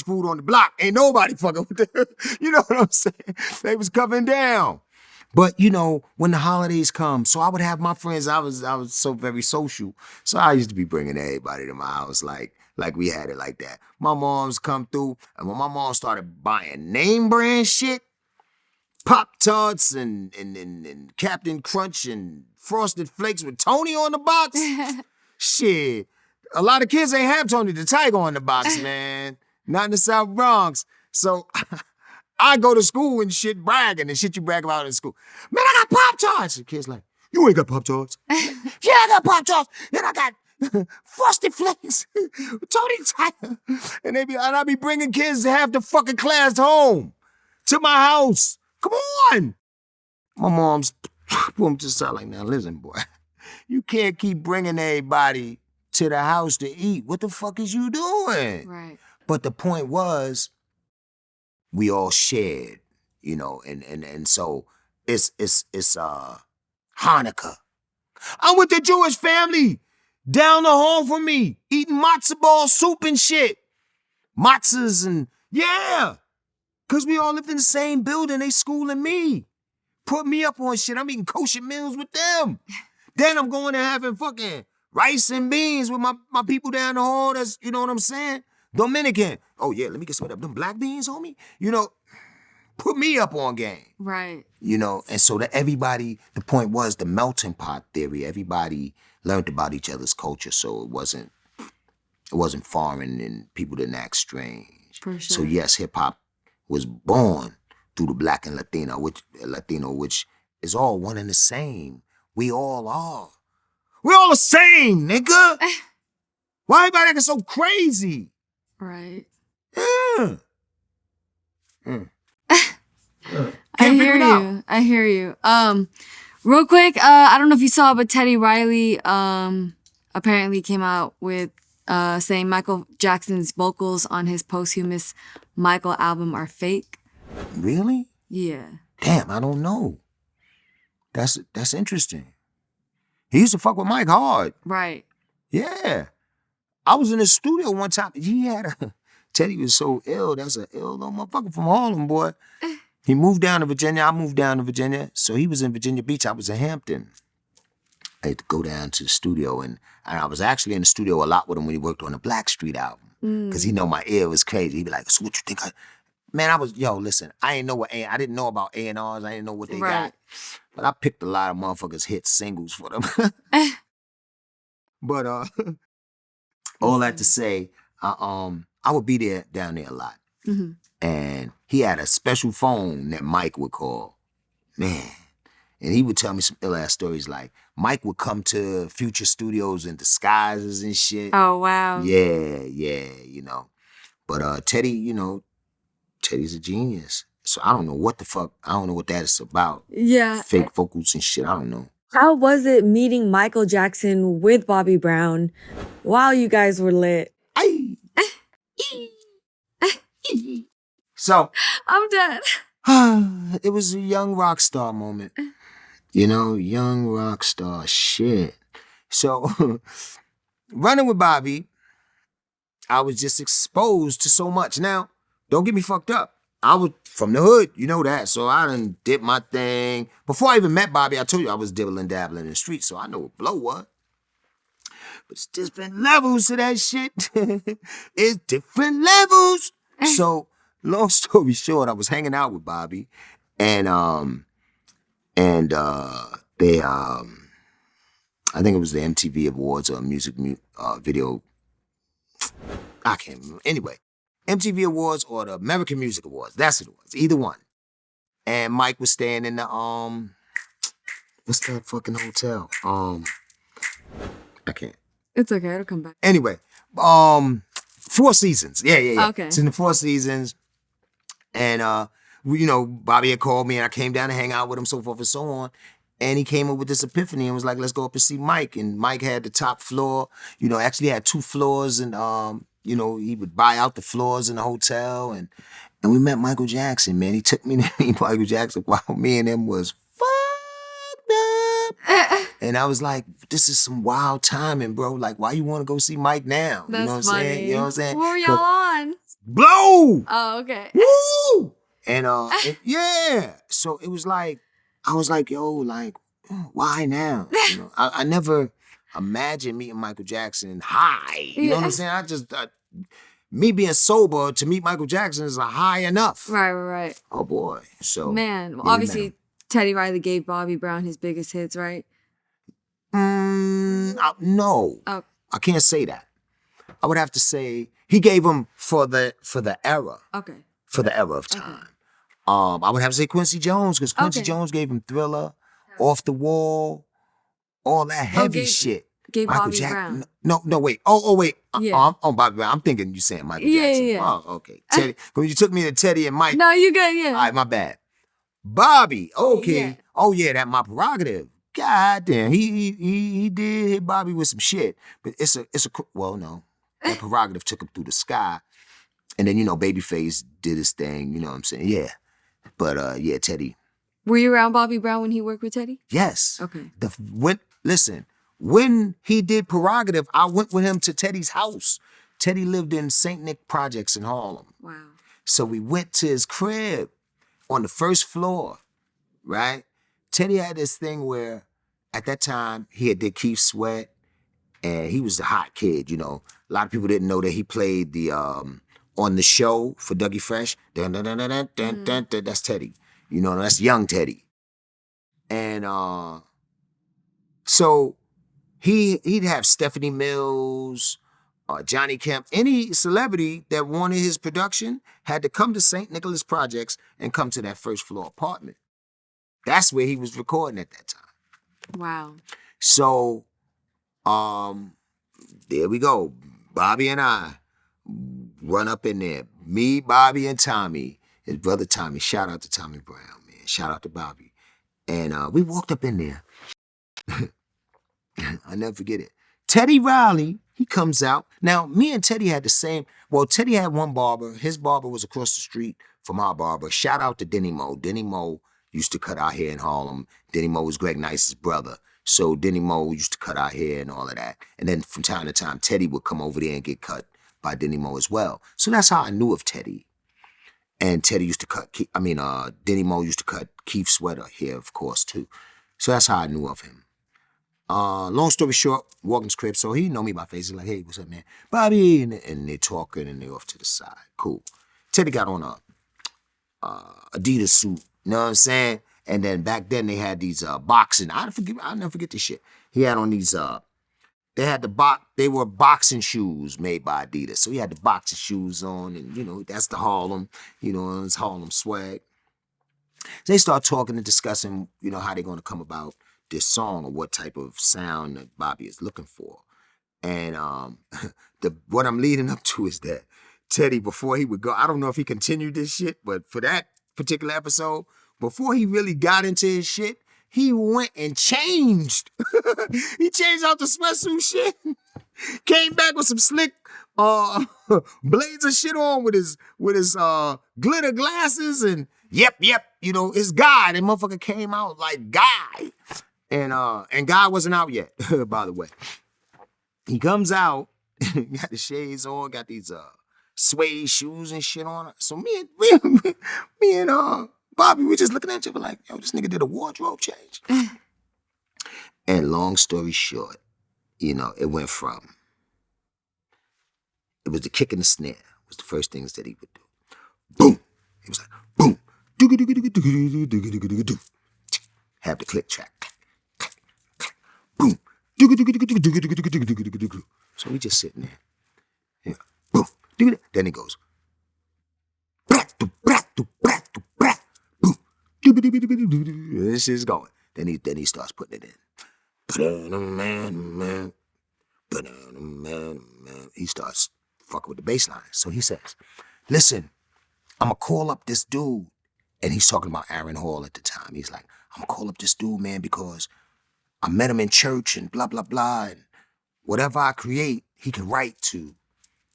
food on the block. Ain't nobody fucking with them. You know what I'm saying? They was coming down. But, you know, when the holidays come, so I would have my friends, I was so very social. So I used to be bringing everybody to my house like we had it like that. My mom's come through, and when my mom started buying name brand shit, Pop-Tarts and Captain Crunch and Frosted Flakes with Tony on the box, shit. A lot of kids ain't have Tony the Tiger on the box, man. Not in the South Bronx. So I go to school and shit bragging and shit you brag about in school. Man, I got Pop-Tarts. The kid's like, you ain't got Pop-Tarts. Yeah, I got Pop-Tarts. And I got Frosted Flakes, Tony Tiger. And I be bringing kids to half the fucking class home to my house. Come on. My mom's boom just out like, now listen, boy. You can't keep bringing everybody to the house to eat. What the fuck is you doing? Right. But the point was, we all shared, you know, and so it's Hanukkah. I'm with the Jewish family down the hall from me, eating matzo ball soup and shit. Matzahs and, yeah. Because we all lived in the same building, they schooling me. Put me up on shit, I'm eating kosher meals with them. Then I'm going and having fucking rice and beans with my people down the hall, that's, you know what I'm saying? Dominican. Oh yeah, let me get some of them black beans, homie. You know, put me up on game. Right. You know, and so that everybody, the point was the melting pot theory. Everybody learned about each other's culture, so it wasn't foreign and people didn't act strange. For sure. So yes, hip hop was born through the black and Latino, which is all one and the same. We all are. We all the same, nigga. Why everybody acting so crazy? Right. Yeah. I hear you. Real quick, I don't know if you saw, but Teddy Riley apparently came out with saying Michael Jackson's vocals on his posthumous Michael album are fake. Really? Yeah. Damn, I don't know. That's interesting. He used to fuck with Mike hard. Right. Yeah. I was in the studio one time. Teddy was so ill. That's an ill little motherfucker from Harlem, boy. He moved down to Virginia. I moved down to Virginia. So he was in Virginia Beach. I was in Hampton. I had to go down to the studio, and I was actually in the studio a lot with him when he worked on the Blackstreet album. Because he know my ear was crazy. He'd be like, so what you think Man, listen, I didn't know about A&Rs. I didn't know what they got. But I picked a lot of motherfuckers' hit singles for them. But all that to say, I would be down there a lot. Mm-hmm. And he had a special phone that Mike would call. Man. And he would tell me some ill-ass stories like Mike would come to Future Studios in disguises and shit. Oh, wow. Yeah, you know. But Teddy, you know, Teddy's a genius. So I don't know what the fuck, I don't know what that is about. Yeah. Fake vocals and shit, I don't know. How was it meeting Michael Jackson with Bobby Brown while you guys were lit? So I'm dead. it was a young rock star moment. You know, young rock star shit. So running with Bobby, I was just exposed to so much. Now, don't get me fucked up. I was from the hood, you know that. So I done did my thing. Before I even met Bobby, I told you I was dibbling dabbling in the streets, so I know what blow was. But it's different levels to that shit. It's different levels. So, long story short, I was hanging out with Bobby, and they I think it was the MTV Awards or music video. I can't remember. Anyway, MTV Awards or the American Music Awards. That's what it was. Either one. And Mike was staying in the what's that fucking hotel? I can't. It's okay, it'll come back. Anyway, Four Seasons. Yeah. Okay. It's in the Four Seasons. And Bobby had called me and I came down to hang out with him, so forth and so on. And he came up with this epiphany and was like, let's go up and see Mike. And Mike had the top floor, actually had 2 floors, and he would buy out the floors in the hotel. And we met Michael Jackson, man. He took me to meet Michael Jackson while me and him was fucked up. And I was like, this is some wild timing, bro. Like, why you want to go see Mike now? That's you know what I'm funny. saying? You know what I'm saying? What were y'all on? Blow! Oh, okay. Woo! And yeah. So it was like, I was like, yo, like, why now? I never imagined meeting Michael Jackson high. You know what I'm saying? Me being sober to meet Michael Jackson is a high enough. Right. Oh boy. So man, well, obviously Teddy Riley gave Bobby Brown his biggest hits, right? No. Oh. I can't say that. I would have to say he gave him for the era. Okay. For the era of time. Okay. I would have to say Quincy Jones, because Quincy Jones gave him Thriller, Off the Wall, all that heavy shit. Gave Michael Bobby Brown. No, wait. Oh, wait. Yeah. I'm Bobby Brown. I'm thinking you saying Michael Jackson. Yeah. Oh, okay. Teddy. When you took me to Teddy and Mike. No, you good, yeah. All right, my bad. Bobby. Okay. Yeah. Oh, yeah, that My Prerogative. God damn. He did hit Bobby with some shit. But well, no. That Prerogative took him through the sky. And then, Babyface did his thing. You know what I'm saying? Yeah. But yeah, Teddy. Were you around Bobby Brown when he worked with Teddy? Yes. Okay. When he did Prerogative, I went with him to Teddy's house. Teddy lived in St. Nick Projects in Harlem. Wow. So we went to his crib on the first floor, right? Teddy had this thing where, at that time, he had did Keith Sweat, and he was the hot kid, A lot of people didn't know that he played the on the show for Dougie Fresh. Dun, dun, dun, dun, dun, dun, dun, dun, that's Teddy. That's young Teddy. And so he'd have Stephanie Mills, Johnny Kemp, any celebrity that wanted his production had to come to St. Nicholas Projects and come to that first floor apartment. That's where he was recording at that time. Wow. So there we go. Bobby and I run up in there. Me, Bobby, and Tommy. His brother Tommy. Shout out to Tommy Brown, man. Shout out to Bobby. And we walked up in there. I'll never forget it. Teddy Riley, he comes out. Now, me and Teddy had the same. Well, Teddy had one barber. His barber was across the street from our barber. Shout out to Denny Mo. Denny Mo used to cut our hair in Harlem. Denny Mo was Greg Nice's brother. So Denny Mo used to cut our hair and all of that. And then from time to time, Teddy would come over there and get cut by Denny Mo as well. So that's how I knew of Teddy. And Teddy used to cut, Denny Mo used to cut Keith Sweat hair, of course, too. So that's how I knew of him. Long story short, walk in his crib, so he know me by face. He's like, hey, what's up, man? Bobby, and they're talking and they're off to the side. Cool. Teddy got on a Adidas suit, you know what I'm saying? And then back then they had these boxing, I'll never forget this shit. He had on these, they were boxing shoes made by Adidas. So he had the boxing shoes on and, that's the Harlem, it's Harlem swag. So they start talking and discussing, how they're going to come about this song or what type of sound that Bobby is looking for. And what I'm leading up to is that Teddy, before he would go, I don't know if he continued this shit, but for that particular episode, before he really got into his shit, he went and changed. He changed out the sweatsuit shit. Came back with some slick blades of shit on with his glitter glasses and yep, you know, it's Guy. That motherfucker came out like Guy. And Guy wasn't out yet, by the way. He comes out, got the shades on, got these suede shoes and shit on. So me and Bobby, we just looking at each other like, yo, this nigga did a wardrobe change. And long story short, you know, it went from, it was the kick and the snare was the first things that he would do. Boom. It was like, boom. Have the click track. Boom. So we just sitting there. Yeah. Boom. Then he goes. Boom. And this is going. Then he starts putting it in. He starts fucking with the bass line. So he says, listen, I'm going to call up this dude. And he's talking about Aaron Hall at the time. He's like, I'm going to call up this dude, man, because I met him in church and blah, blah, blah. And whatever I create, he can write to.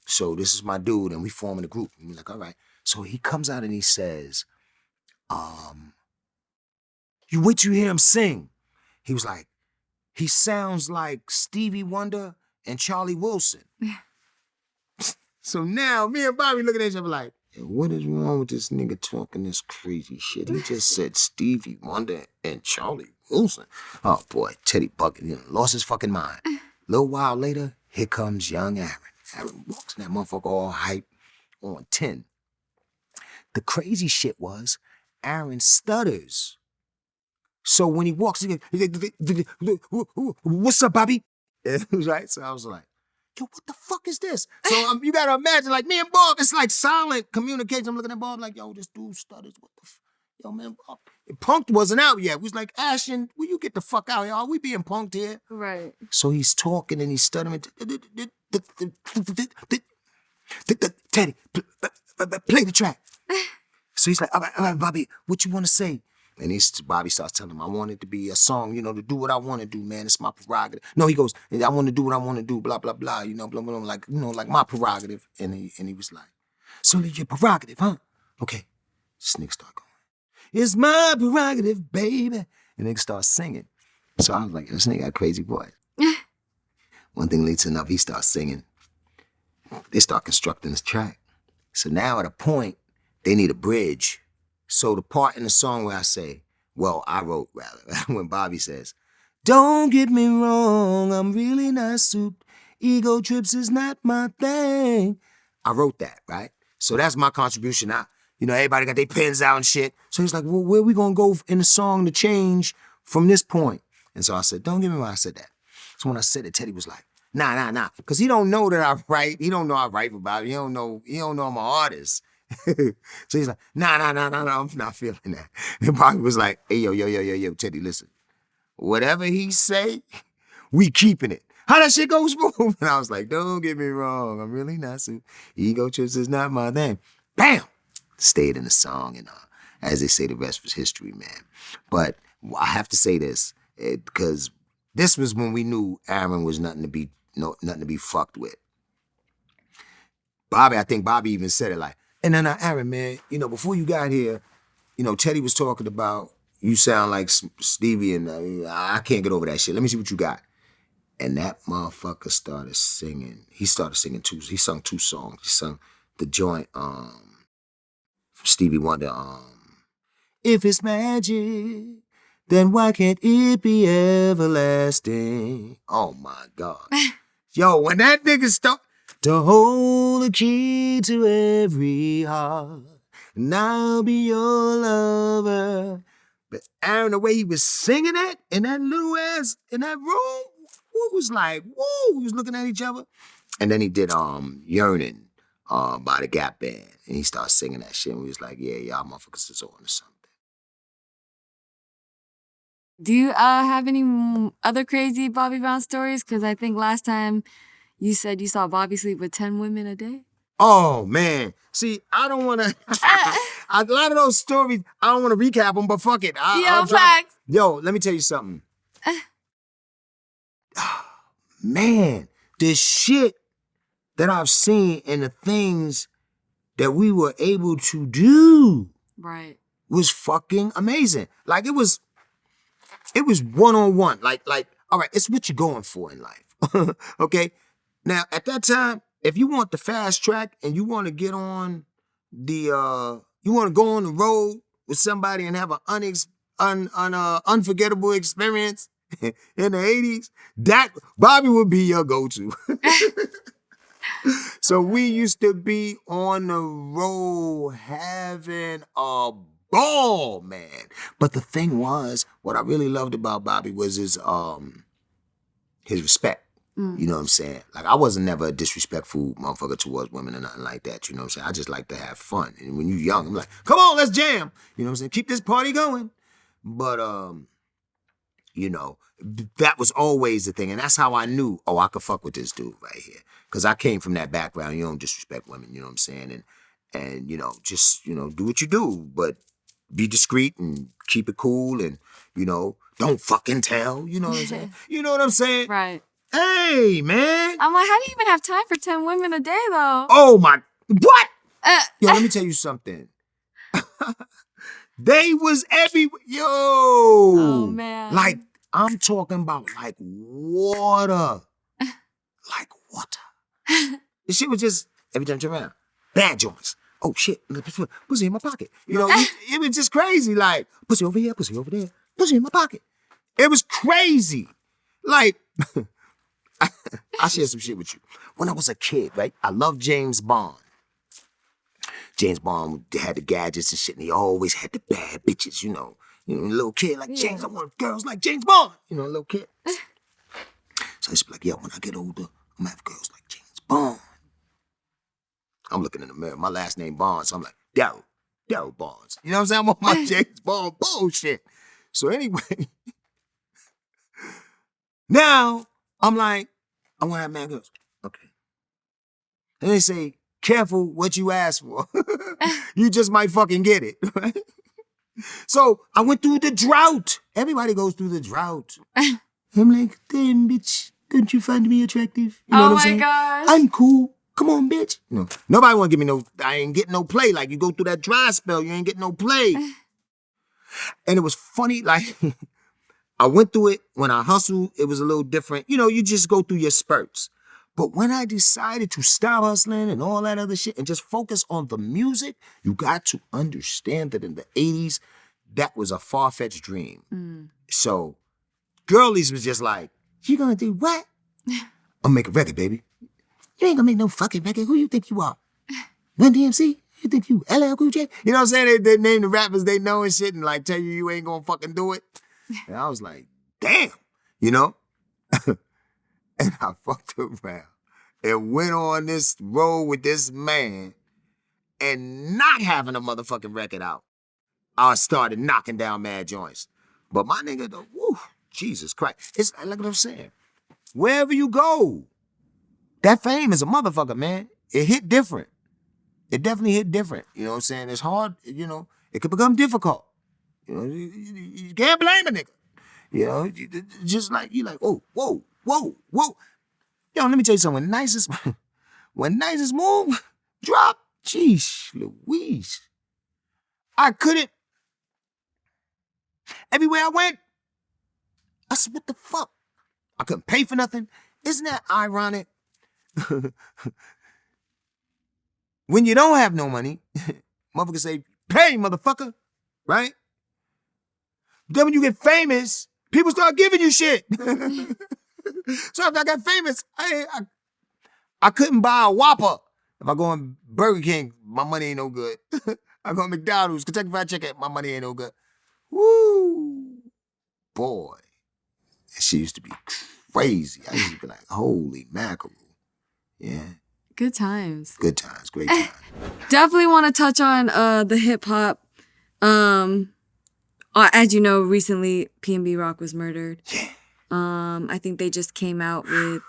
So this is my dude, and we forming a group. And we're like, all right. So he comes out and he says, you wait till you hear him sing. He was like, he sounds like Stevie Wonder and Charlie Wilson. So now me and Bobby looking at each other like, hey, what is wrong with this nigga talking this crazy shit? He just said Stevie Wonder and Charlie Wilson. Oh boy, Teddy Bucket, you know, lost his fucking mind. A little while later, here comes young Aaron. Aaron walks in that motherfucker all hype on 10. The crazy shit was, Aaron stutters. So when he walks, he goes, what's up, Bobby? Right? So I was like, yo, what the fuck is this? So you gotta imagine, like me and Bob, it's like silent communication. I'm looking at Bob like, yo, this dude stutters. What the yo, man, Bob. Punk wasn't out yet. We was like, Ashton, will you get the fuck out here? Are we being punked here? Right. So he's talking and he's stuttering. Teddy, play the track. So he's like, all right, Bobby, what you want to say? And Bobby starts telling him, I want it to be a song, you know, to do what I want to do, man. It's my prerogative. No, he goes, I want to do what I want to do, blah, blah, blah, you know, blah, blah, blah, like, you know, like my prerogative. And he was like, so your prerogative, huh? Okay. This nigga start going, it's my prerogative, baby. And nigga starts singing. So I was like, this nigga got a crazy voice. One thing leads to another, he starts singing. They start constructing this track. So now at a point, they need a bridge. So the part in the song where I say, well, I wrote rather, when Bobby says, don't get me wrong, I'm really not soup. Ego trips is not my thing. I wrote that, right? So that's my contribution. You know, everybody got their pens out and shit. So he's like, well, where we gonna go in the song to change from this point? And so I said, don't get me wrong, I said that. So when I said it, Teddy was like, nah. Because he don't know that I write. He don't know I write for Bobby. He don't know I'm an artist. So he's like, nah, I'm not feeling that. And Bobby was like, hey, yo, Teddy, listen. Whatever he say, we keeping it. How that shit go smooth? And I was like, don't get me wrong, I'm really not so. Ego trips is not my thing. Bam! Stayed in the song, and as they say, the rest was history, man. But I have to say this, because this was when we knew Aaron was nothing to be fucked with. Bobby, I think Bobby even said it like, and then Aaron, man, you know, before you got here, you know, Teddy was talking about you sound like Stevie, and I can't get over that shit. Let me see what you got. And that motherfucker started singing. He started singing too. He sung 2 songs. He sung the joint from Stevie Wonder. If it's magic, then why can't it be everlasting? Oh my God. Yo, when that nigga started, to hold the key to every heart, and I'll be your lover. But Aaron, the way he was singing that in that little ass, in that room, it was like, whoa, we was looking at each other. And then he did Yearning by the Gap Band. And he started singing that shit, and we was like, yeah, y'all motherfuckers is on to something. Do you have any other crazy Bobby Brown stories? Because I think last time you said you saw Bobby sleep with 10 women a day. Oh, man. See, I don't want to... A lot of those stories, I don't want to recap them, but fuck it. I'll drop... facts. Yo, let me tell you something. Man, the shit that I've seen and the things that we were able to do was fucking amazing. Like, it was one-on-one. Like, all right, it's what you're going for in life. Okay? Now, at that time, if you want the fast track and you want to get on the, you want to go on the road with somebody and have an unforgettable experience in the 80s, that Bobby would be your go-to. So we used to be on the road having a ball, man. But the thing was, what I really loved about Bobby was his respect. You know what I'm saying? Like, I wasn't never a disrespectful motherfucker towards women or nothing like that. You know what I'm saying? I just like to have fun. And when you're young, I'm like, come on, let's jam. You know what I'm saying? Keep this party going. But, you know, that was always the thing. And that's how I knew, oh, I could fuck with this dude right here. Because I came from that background. You don't disrespect women, you know what I'm saying? And you know, just, you know, do what you do. But be discreet and keep it cool and, you know, don't fucking tell. You know what I'm saying? You know what I'm saying? Right. Hey, man. I'm like, how do you even have time for 10 women a day, though? Oh, my. What? Yo, let me tell you something. They was everywhere. Yo. Oh, man. Like, I'm talking about like water. Like water. The shit was just, every time you turn around, bad joints. Oh, shit. Pussy in my pocket. You know, it was just crazy. Like, pussy over here, pussy over there, pussy in my pocket. It was crazy. Like, I'll share some shit with you. When I was a kid, right, I loved James Bond. James Bond had the gadgets and shit, and he always had the bad bitches, you know. You know, a little kid like James, I want girls like James Bond. You know, a little kid. So I used to be like, yeah, when I get older, I'm gonna have girls like James Bond. I'm looking in the mirror. My last name Bond, so I'm like, Daryl Bonds. You know what I'm saying? I'm on my James Bond bullshit. So anyway, now I'm like, I want to have mad girls. Okay. And they say, careful what you ask for. You just might fucking get it, right? So I went through the drought. Everybody goes through the drought. I'm like, damn, bitch, don't you find me attractive? You know what I'm saying? Gosh. I'm cool. Come on, bitch. No, nobody want to give me no, I ain't getting no play. Like, you go through that dry spell, you ain't getting no play. And it was funny, like, I went through it. When I hustled, it was a little different. You know, you just go through your spurts. But when I decided to stop hustling and all that other shit and just focus on the music, you got to understand that in the 80s, that was a far-fetched dream. So girlies was just like, you gonna do what? I'm gonna make a record, baby. You ain't gonna make no fucking record. Who you think you are? Run DMC? You think you LL Cool J? You know what I'm saying? They name the rappers they know and shit and like tell you ain't gonna fucking do it. And I was like, damn, you know? And I fucked around and went on this road with this man and not having a motherfucking record out. I started knocking down mad joints. But my nigga, though, woo, Jesus Christ. It's like what I'm saying. Wherever you go, that fame is a motherfucker, man. It hit different. It definitely hit different. You know what I'm saying? It's hard, you know, it could become difficult. You know, you can't blame a nigga. You know, just like, you like, oh, whoa, whoa, whoa. Yo, let me tell you something. When nicest move drop, jeez, Louise. I couldn't. Everywhere I went, I said, what the fuck? I couldn't pay for nothing. Isn't that ironic? When you don't have no money, motherfucker say, pay, motherfucker, right? Then when you get famous, people start giving you shit. So after I got famous, I couldn't buy a Whopper. If I go on Burger King, my money ain't no good. I go to McDonald's, Kentucky Fried Chicken, my money ain't no good. Woo! Boy. That shit used to be crazy. I used to be like, holy mackerel. Yeah. Good times. Good times, great times. Definitely want to touch on the hip hop. As you know, recently PNB Rock was murdered. Yeah. I think they just came out with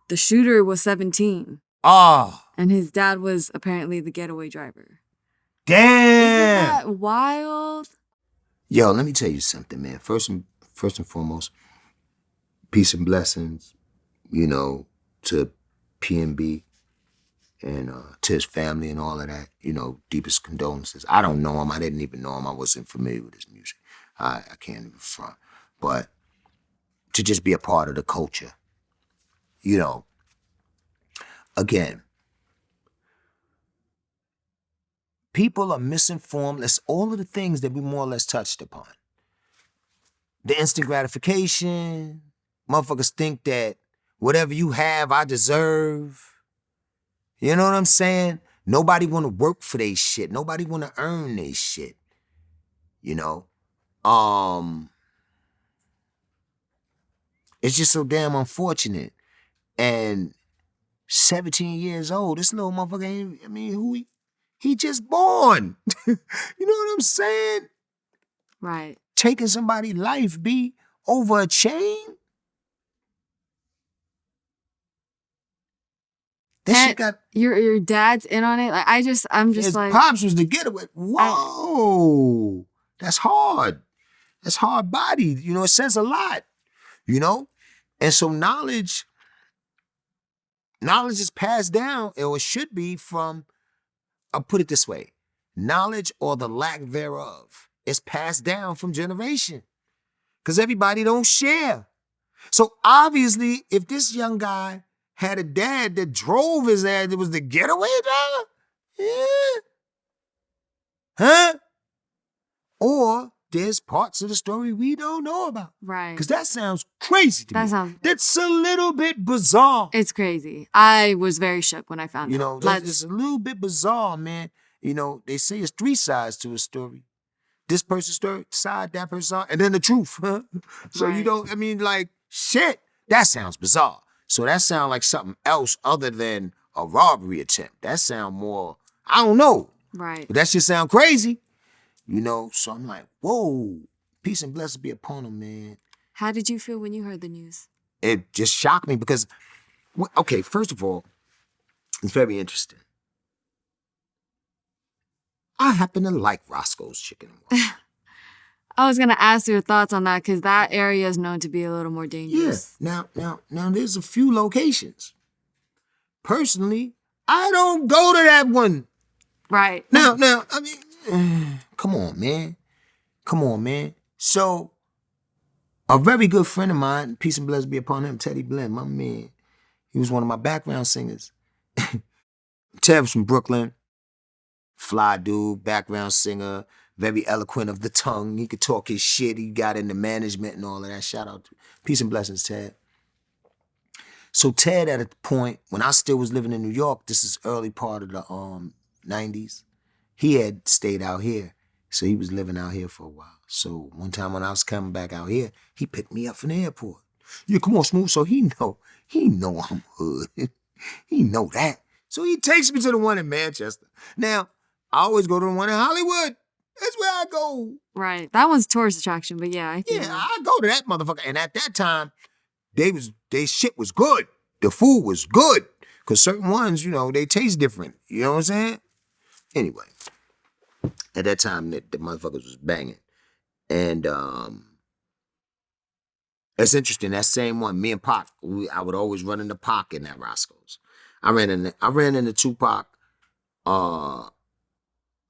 the shooter was 17. Ah. And his dad was apparently the getaway driver. Damn! Isn't that wild? Yo, let me tell you something, man. First and foremost, peace and blessings, you know, to PNB and to his family and all of that. You know, deepest condolences. I don't know him. I didn't even know him. I wasn't familiar with his music. I can't even front. But to just be a part of the culture, you know, again, people are misinformed. That's all of the things that we more or less touched upon. The instant gratification, motherfuckers think that whatever you have, I deserve. You know what I'm saying? Nobody want to work for their shit. Nobody want to earn their shit. You know? It's just so damn unfortunate. And 17 years old, this little motherfucker ain't, I mean, he just born. You know what I'm saying? Right. Taking somebody's life, be over a chain? That shit got... Your dad's in on it? Like, I'm just his like... pops was the getaway. Whoa! That's hard. That's hard-bodied. You know, it says a lot. You know? And so knowledge is passed down, or it should be from, I'll put it this way, knowledge or the lack thereof is passed down from generation. Because everybody don't share. So obviously, if this young guy had a dad that drove his ass, that was the getaway driver, yeah. Huh? Or there's parts of the story we don't know about. Right. Because that sounds crazy to me. That's a little bit bizarre. It's crazy. I was very shook when I found You out. know, it's a little bit bizarre, man. You know, they say it's 3 sides to a story. This person's story side, that person's side, and then the truth. Huh? So right. You don't, I mean, like, shit, that sounds bizarre. So that sounds like something else other than a robbery attempt. That sound more, I don't know. Right. But that shit sound crazy. You know, so I'm like, whoa, peace and blessings be upon him, man. How did you feel when you heard the news? It just shocked me because, okay, first of all, it's very interesting. I happen to like Roscoe's Chicken and Waffles. I was gonna ask your thoughts on that because that area is known to be a little more dangerous. Yeah, now there's a few locations. Personally, I don't go to that one. Right. Now, I mean, come on, man. So, a very good friend of mine, peace and blessings be upon him, Teddy Blinn, my man. He was one of my background singers. Ted was from Brooklyn. Fly dude, background singer, very eloquent of the tongue. He could talk his shit. He got into management and all of that. Shout out to peace and blessings, Ted. So Ted, at a point when I still was living in New York, this is early part of the 90s, he had stayed out here. So he was living out here for a while. So one time when I was coming back out here, he picked me up from the airport. Yeah, come on, Smooth. So he know I'm hood. He know that. So he takes me to the one in Manchester. Now, I always go to the one in Hollywood. That's where I go. Right. That one's tourist attraction, but yeah, I go to that motherfucker. And at that time, they shit was good. The food was good. Because certain ones, you know, they taste different. You know what I'm saying? Anyway, at that time, the motherfuckers was banging. And it's interesting. That same one, me and Pac, I would always run into Pac in that Roscoe's. I ran into Tupac,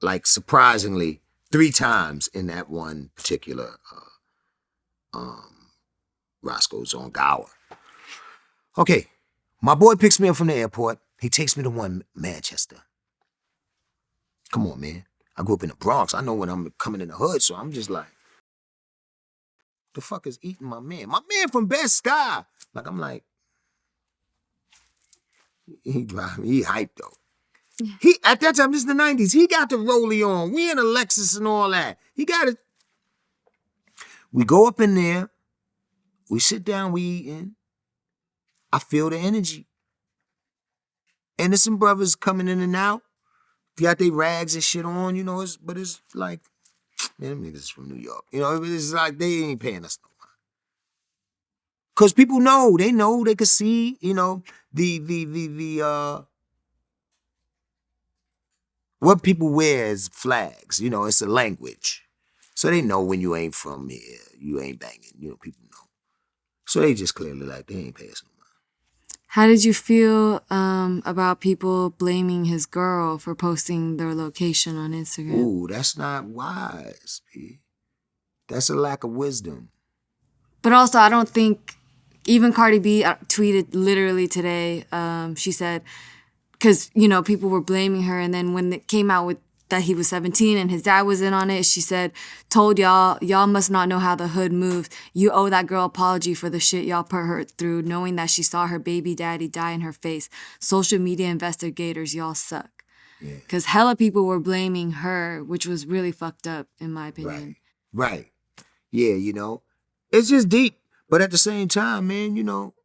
like surprisingly 3 times in that one particular Roscoe's on Gower. Okay, my boy picks me up from the airport. He takes me to one Manchester. Come on, man. I grew up in the Bronx. I know when I'm coming in the hood, so I'm just like, the fuck is eating my man? My man from Bed-Stuy. Like, I'm like, he hyped though. He, at that time, this is the 90s, he got the rollie on. We in a Lexus and all that. He got it. We go up in there. We sit down, we eating. I feel the energy. And there's some brothers coming in and out. They got their rags and shit on, you know, but it's like, man, them niggas is from New York. You know, it's like they ain't paying us no mind. Because people know, they could see, you know, the what people wear as flags. You know, it's a language. So they know when you ain't from here, you ain't banging. You know, people know. So they just clearly like, they ain't passing no mind. How did you feel about people blaming his girl for posting their location on Instagram? Ooh, that's not wise, P. That's a lack of wisdom. But also, I don't think, even Cardi B tweeted literally today, she said, because, you know, people were blaming her, and then when it came out with that he was 17 and his dad was in on it, she said, told y'all must not know how the hood moves. You owe that girl apology for the shit y'all put her through, knowing that she saw her baby daddy die in her face. Social media investigators, y'all suck. Because hella people were blaming her, which was really fucked up, in my opinion. Right. Yeah, you know, it's just deep. But at the same time, man, you know,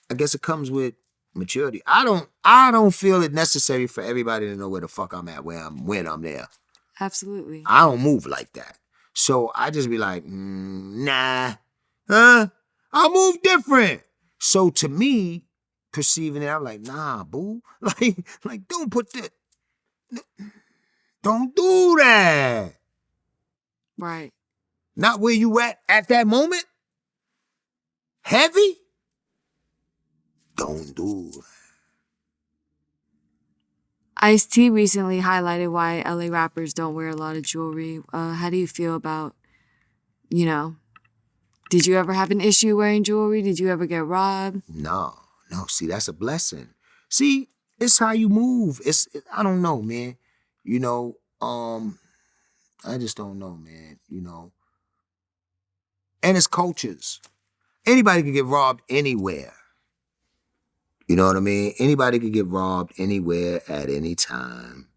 I guess it comes with maturity. I don't feel it necessary for everybody to know where the fuck I'm at, when I'm there. Absolutely. I don't move like that. So I just be like, nah. I move different. So to me, perceiving it, I'm like, nah, boo. Like don't put that. Don't do that. Right. Not where you at that moment. Heavy. Don't do that. Ice-T recently highlighted why LA rappers don't wear a lot of jewelry. How do you feel about, you know, did you ever have an issue wearing jewelry? Did you ever get robbed? No. See, that's a blessing. See, it's how you move. I don't know, man. You know, I just don't know, man. You know, and it's cultures. Anybody can get robbed anywhere. You know what I mean? Anybody could get robbed anywhere at any time.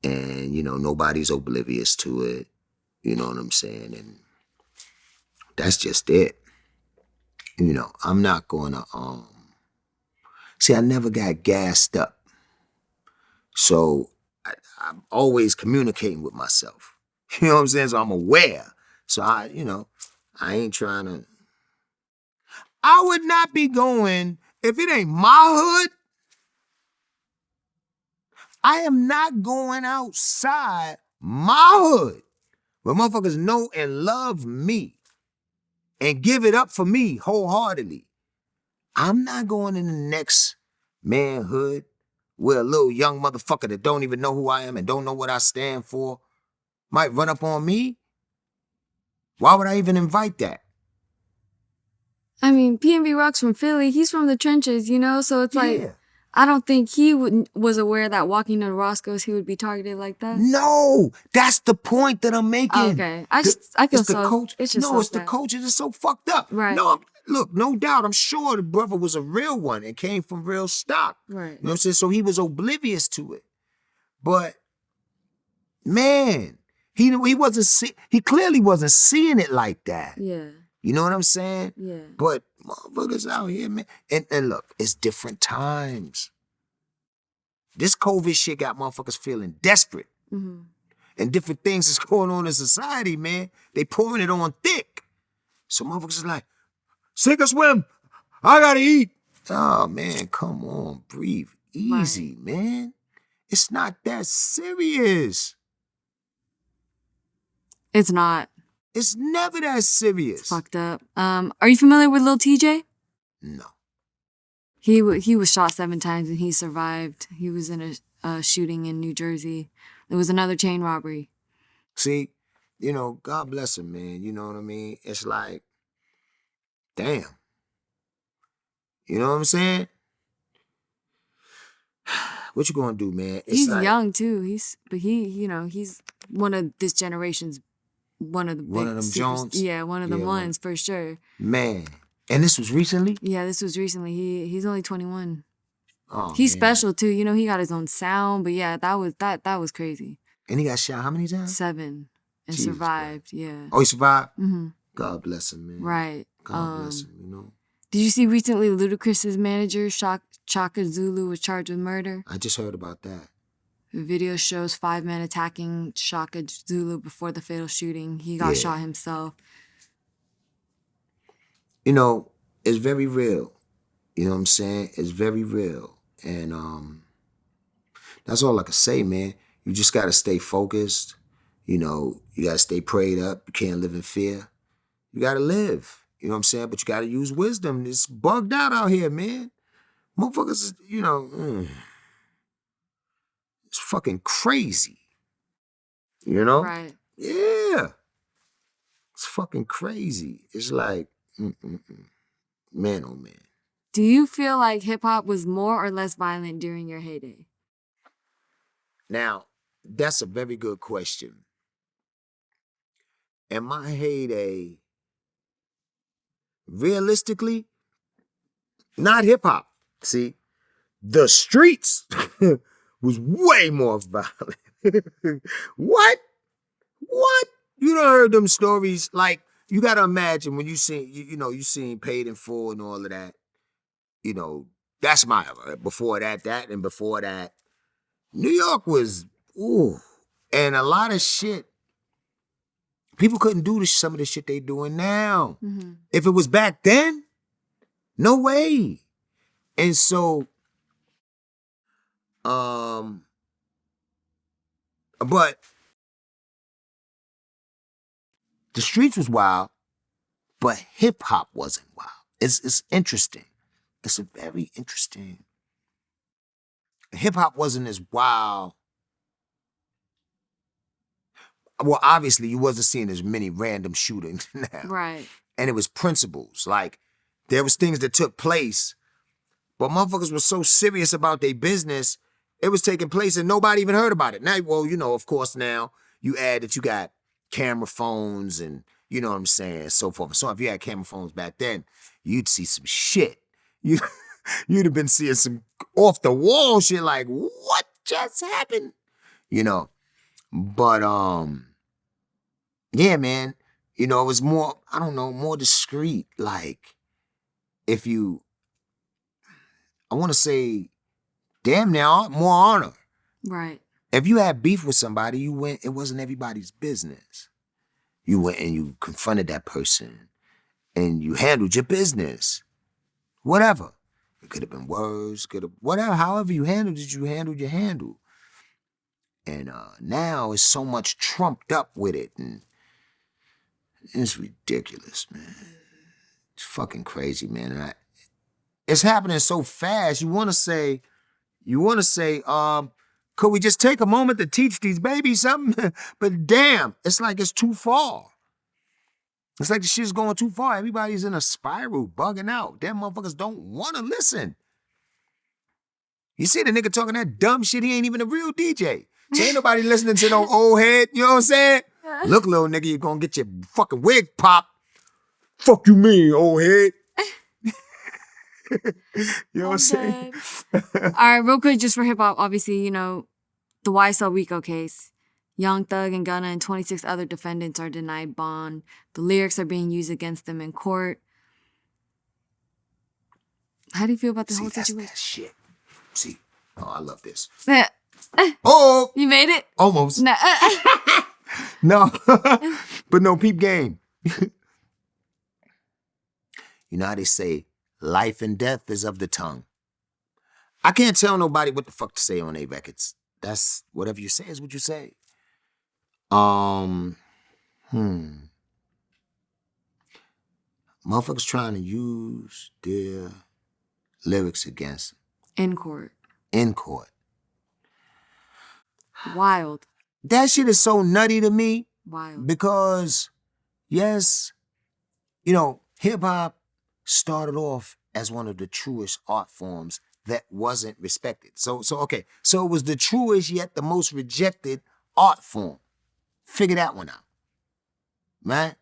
And, you know, nobody's oblivious to it. You know what I'm saying? And that's just it. You know, I'm not gonna, see, I never got gassed up. So I'm always communicating with myself. You know what I'm saying? So I'm aware. So I ain't trying to. I would not be going, if it ain't my hood, I am not going outside my hood where motherfuckers know and love me and give it up for me wholeheartedly. I'm not going in the next manhood where a little young motherfucker that don't even know who I am and don't know what I stand for might run up on me. Why would I even invite that? I mean, PNB Rock's from Philly. He's from the trenches, you know? So it's like, I don't think he was aware that walking to Roscoe's, he would be targeted like that. No, that's the point that I'm making. Oh, okay. I feel it's the so. coach. It's just no, so it's the sad. coach. It's so fucked up. Right. No, look, no doubt. I'm sure the brother was a real one and came from real stock. Right. You know what I'm saying? So he was oblivious to it. But man, he wasn't. He clearly wasn't seeing it like that. Yeah. You know what I'm saying? Yeah. But motherfuckers out here, man. And look, it's different times. This COVID shit got motherfuckers feeling desperate. Mm-hmm. And different things is going on in society, man. They pouring it on thick. So motherfuckers is like, sink or swim. I gotta eat. Oh, man, come on. Breathe easy, man. It's not that serious. It's not. It's never that serious. It's fucked up. Are you familiar with Lil TJ? No. He was shot 7 times and he survived. He was in a shooting in New Jersey. There was another chain robbery. See, you know, God bless him, man. You know what I mean? It's like, damn. You know what I'm saying? What you gonna do, man? He's like, young too. He's one of this generation's one of the one of them Jones. Yeah, one of them ones for sure. Man, and this was recently? Yeah, this was recently. He's only 21. Oh, he's man. special too. You know, he got his own sound. But yeah, that was crazy. And he got shot how many times? 7, and Jesus survived. Christ. Yeah. Oh, he survived. Mm-hmm. God bless him, man. Right. God bless him. You know. Did you see recently Ludacris's manager, Shaka Zulu, was charged with murder? I just heard about that. The video shows 5 men attacking Shaka Zulu before the fatal shooting. He got shot himself. You know, it's very real. You know what I'm saying? It's very real. And That's all I can say, man. You just gotta stay focused. You know, you gotta stay prayed up. You can't live in fear. You gotta live. You know what I'm saying? But you gotta use wisdom. It's bugged out here, man. Motherfuckers, you know, it's fucking crazy. You know? Right. Yeah. It's fucking crazy. It's like, man, oh man. Do you feel like hip hop was more or less violent during your heyday? Now, that's a very good question. In my heyday, realistically, not hip hop. See, the streets was way more violent. What? What? You done heard them stories? Like, you gotta imagine when you seen, you seen Paid in Full and all of that. You know, that's my era. Before that, and before that. New York was, ooh. And a lot of shit, people couldn't do some of the shit they doing now. Mm-hmm. If it was back then, no way. And so, but the streets was wild, but hip hop wasn't wild. It's interesting. It's a very interesting. Hip hop wasn't as wild. Well, obviously, you wasn't seeing as many random shootings now. Right. And it was principles. Like, there was things that took place, but motherfuckers were so serious about their business, it was taking place and nobody even heard about it. Now, well, of course now, you add that you got camera phones and, you know what I'm saying, so forth. So if you had camera phones back then, you'd see some shit. You'd have been seeing some off-the-wall shit like, what just happened? But, yeah, man, it was more, I don't know, more discreet. Like, I want to say, damn now, more honor. Right. If you had beef with somebody, it wasn't everybody's business. You went and you confronted that person and you handled your business. Whatever. It could have been words, whatever, however you handled it, you handled. And now it's so much trumped up with it, and it's ridiculous, man. It's fucking crazy, man. And it's happening so fast. You want to say, could we just take a moment to teach these babies something? But damn, it's like it's too far. It's like the shit's going too far. Everybody's in a spiral, bugging out. Them motherfuckers don't want to listen. You see the nigga talking that dumb shit, he ain't even a real DJ. So ain't nobody listening to no old head, you know what I'm saying? Look, little nigga, you're gonna get your fucking wig popped. Fuck you mean, old head? You know what I'm saying? All right, real quick, just for hip hop, obviously, the YSL Rico case. Young Thug and Gunna and 26 other defendants are denied bond. The lyrics are being used against them in court. How do you feel about the whole situation? That's that shit. See, I love this. Yeah. Oh! You made it? Almost. No. No. But no, peep game. You know how they say, life and death is of the tongue. I can't tell nobody what the fuck to say on their records. That's whatever you say is what you say. Motherfuckers trying to use their lyrics against In court. In court. Wild. That shit is so nutty to me. Wild. Because, yes, hip-hop started off as one of the truest art forms that wasn't respected. So it was the truest yet the most rejected art form. Figure that one out, right?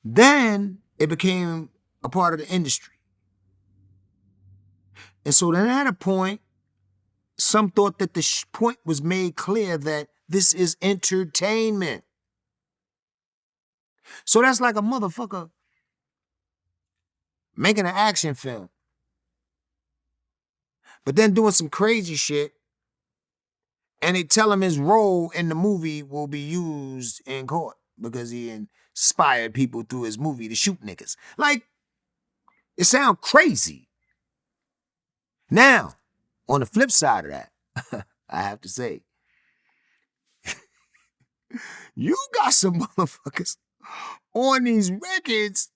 Then it became a part of the industry. And so then at a point, some thought that the point was made clear that this is entertainment. So that's like a motherfucker making an action film, but then doing some crazy shit, and they tell him his role in the movie will be used in court because he inspired people through his movie to shoot niggas. Like, it sounds crazy. Now, On the flip side of that, I have to say, you got some motherfuckers on these records.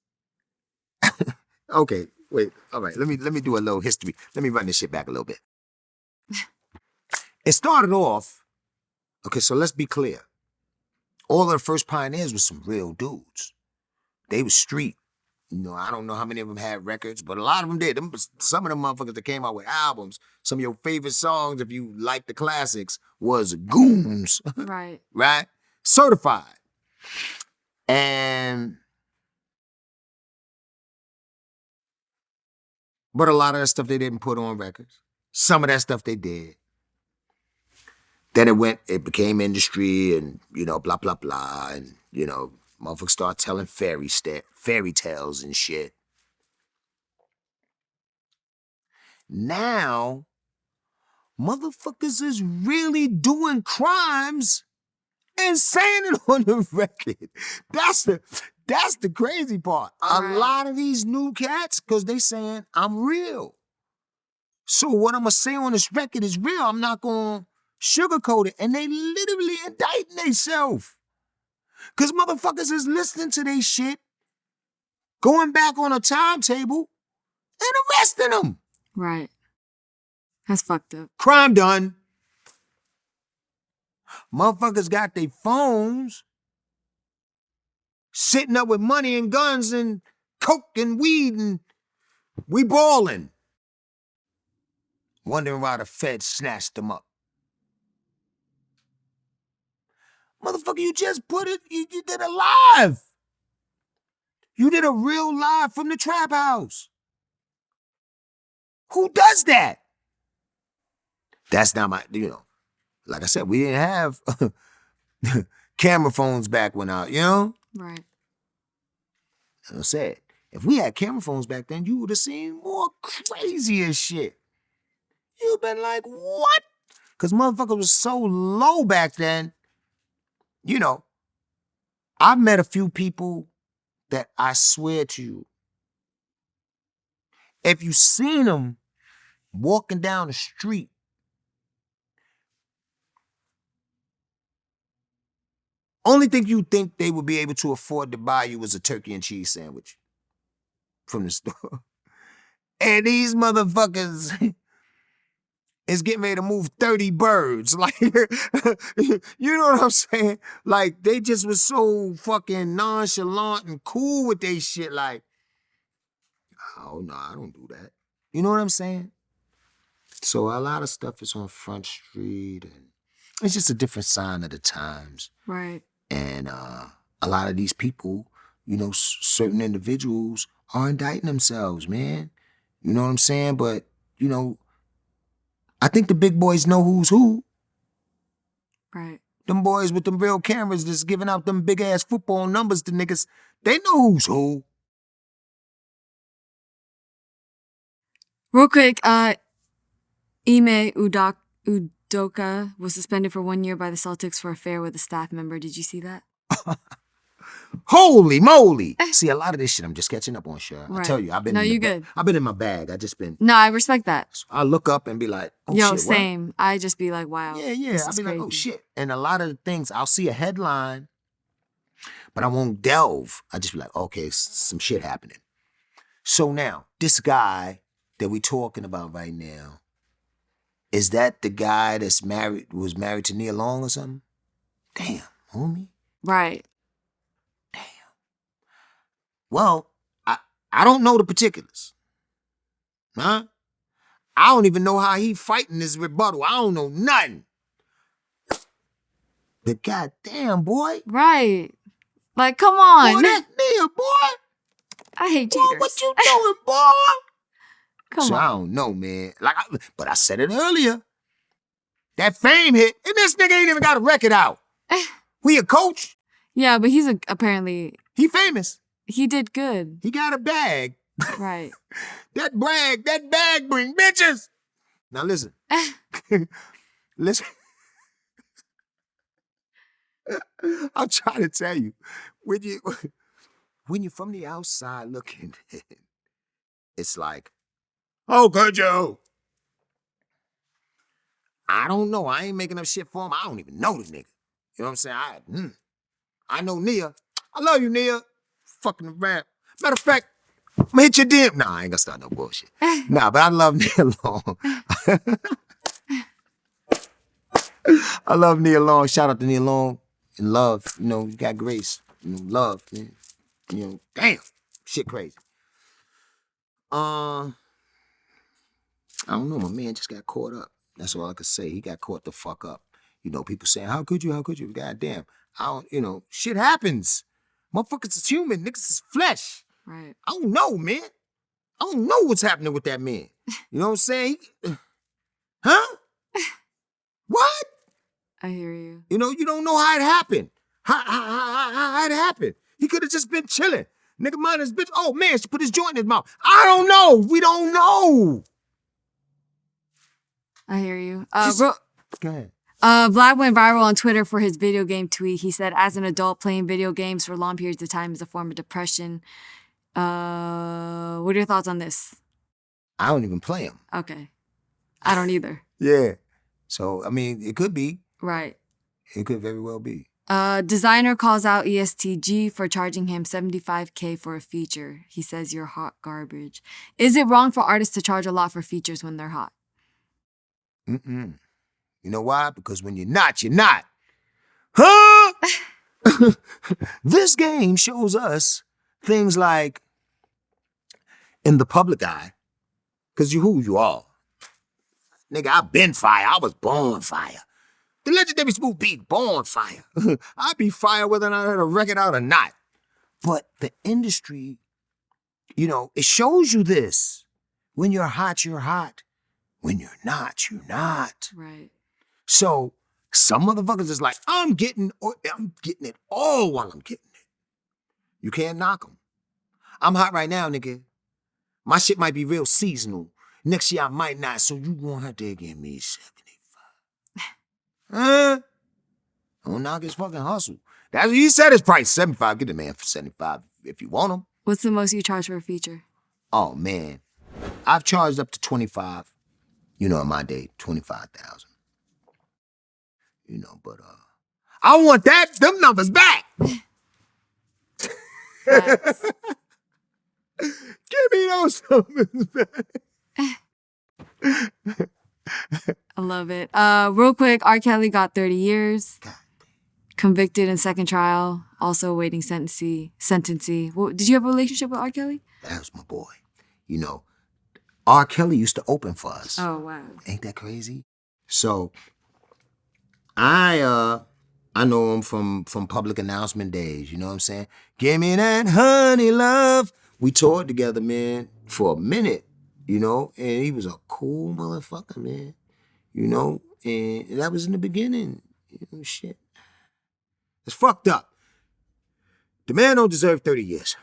Okay, wait. All right, let me do a little history. Let me run this shit back a little bit. It started off, okay, so let's be clear. All of the first pioneers were some real dudes. They was street. You know, I don't know how many of them had records, but a lot of them did. Some of them motherfuckers that came out with albums, some of your favorite songs, if you like the classics, was Goons. Right. Right? Certified. But a lot of that stuff they didn't put on records. Some of that stuff they did. Then it became industry and, you know, blah, blah, blah. And, you know, motherfuckers start telling fairy tales and shit. Now, motherfuckers is really doing crimes and saying it on the record. That's the crazy part. A lot of these new cats, because they saying, I'm real. So what I'm going to say on this record is real. I'm not going to sugarcoat it. And they literally indicting themselves. Because motherfuckers is listening to their shit, going back on a timetable, and arresting them. Right. That's fucked up. Crime done. Motherfuckers got their phones sitting up with money and guns and coke and weed and we balling. Wondering why the feds snatched them up. Motherfucker, you just put it, you did a live. You did a real live from the trap house. Who does that? That's not my, you know, like I said, we didn't have camera phones back when you know? Right. As I said, if we had camera phones back then, you would have seen more crazier shit. You've been like, what? Because motherfucker was so low back then. You know, I've met a few people that I swear to you, if you seen them walking down the street, only thing you think they would be able to afford to buy you was a turkey and cheese sandwich from the store. And these motherfuckers is getting ready to move 30 birds. Like, you know what I'm saying? Like, they just was so fucking nonchalant and cool with they shit. Like, oh, no, I don't do that. You know what I'm saying? So a lot of stuff is on Front Street, and it's just a different sign of the times. Right. And a lot of these people, you know, certain individuals are indicting themselves, man. You know what I'm saying? But, you know, I think the big boys know who's who. Right. Them boys with them real cameras that's giving out them big-ass football numbers to niggas, they know who's who. Real quick, Ime Udoka was suspended for 1 year by the Celtics for affair with a staff member. Did you see that? Holy moly! See, a lot of this shit I'm just catching up on, Cher. Right. I tell you, I've been good. I've been in my bag. I just been. No, I respect that. I look up and be like, oh Yo, shit, same. what? I just be like, wow. Yeah. I'll be like, oh crazy. shit. And a lot of the things, I'll see a headline, but I won't delve. I just be like, okay, some shit happening. So now, this guy that we talking about right now, is that the guy was married to Nia Long or something? Damn, homie. Right. Damn. Well, I don't know the particulars. Huh? I don't even know how he fighting this rebuttal. I don't know nothing. But goddamn, boy. Right. Like, come on. Boy, that's Nia, boy. I hate Boy, cheaters. what you doing, boy? Come on. I don't know, man. But I said it earlier. That fame hit, and this nigga ain't even got a record out. We a coach. Yeah, but he's apparently... He famous. He did good. He got a bag. Right. That bag bring bitches. Now listen. Listen. I'm trying to tell you. When you're from the outside looking, it's like, oh, could you? I don't know. I ain't making up shit for him. I don't even know the nigga. You know what I'm saying? I know Nia. I love you, Nia. Fucking around. Matter of fact, I'm gonna hit your DM. Nah, I ain't gonna start no bullshit. Nah, but I love Nia Long. I love Nia Long. Shout out to Nia Long. And love, you know, you got grace. You know, love, man. You know, damn. Shit crazy. I don't know. My man just got caught up. That's all I could say. He got caught the fuck up. You know, people saying, how could you? How could you? Goddamn. I don't, you know, shit happens. Motherfuckers is human. Niggas is flesh. Right. I don't know, man. I don't know what's happening with that man. You know what I'm saying? Huh? What? I hear you. You know, you don't know how it happened. How it happened. He could have just been chilling. Nigga mind his bitch. Oh, man, she put his joint in his mouth. I don't know. We don't know. I hear you. Go ahead. Vlad went viral on Twitter for his video game tweet. He said, as an adult, playing video games for long periods of time is a form of depression. What are your thoughts on this? I don't even play them. Okay. I don't either. Yeah. So, I mean, it could be. Right. It could very well be. Designer calls out ESTG for charging him $75K for a feature. He says, you're hot garbage. Is it wrong for artists to charge a lot for features when they're hot? You know why? Because when you're not, you're not. Huh? This game shows us things like in the public eye, because you who you are. Nigga, I been fire. I was born fire. The legendary Smooth beat born fire. I be fire whether or not I had a record out or not. But the industry, you know, it shows you this. When you're hot, you're hot. When you're not, you're not. Right. So some motherfuckers is like, I'm getting it all while I'm getting it. You can't knock them. I'm hot right now, nigga. My shit might be real seasonal. Next year I might not, so you gonna have to give me 75. Don't knock his fucking hustle. That's what he said his price, 75. Get the man for 75 if you want him. What's the most you charge for a feature? Oh, man. I've charged up to 25. You know, in my day, 25,000. You know, but I want them numbers back. Give me those numbers back. I love it. Real quick, R. Kelly got 30 years. God. Convicted in second trial, also awaiting sentencing. Well, did you have a relationship with R. Kelly? That was my boy. You know, R. Kelly used to open for us. Oh, wow. Ain't that crazy? So, I know him from public announcement days, you know what I'm saying? Give me that honey love. We toured together, man, for a minute, you know, and he was a cool motherfucker, man, you know, and that was in the beginning, you know, shit. It's fucked up. The man don't deserve 30 years.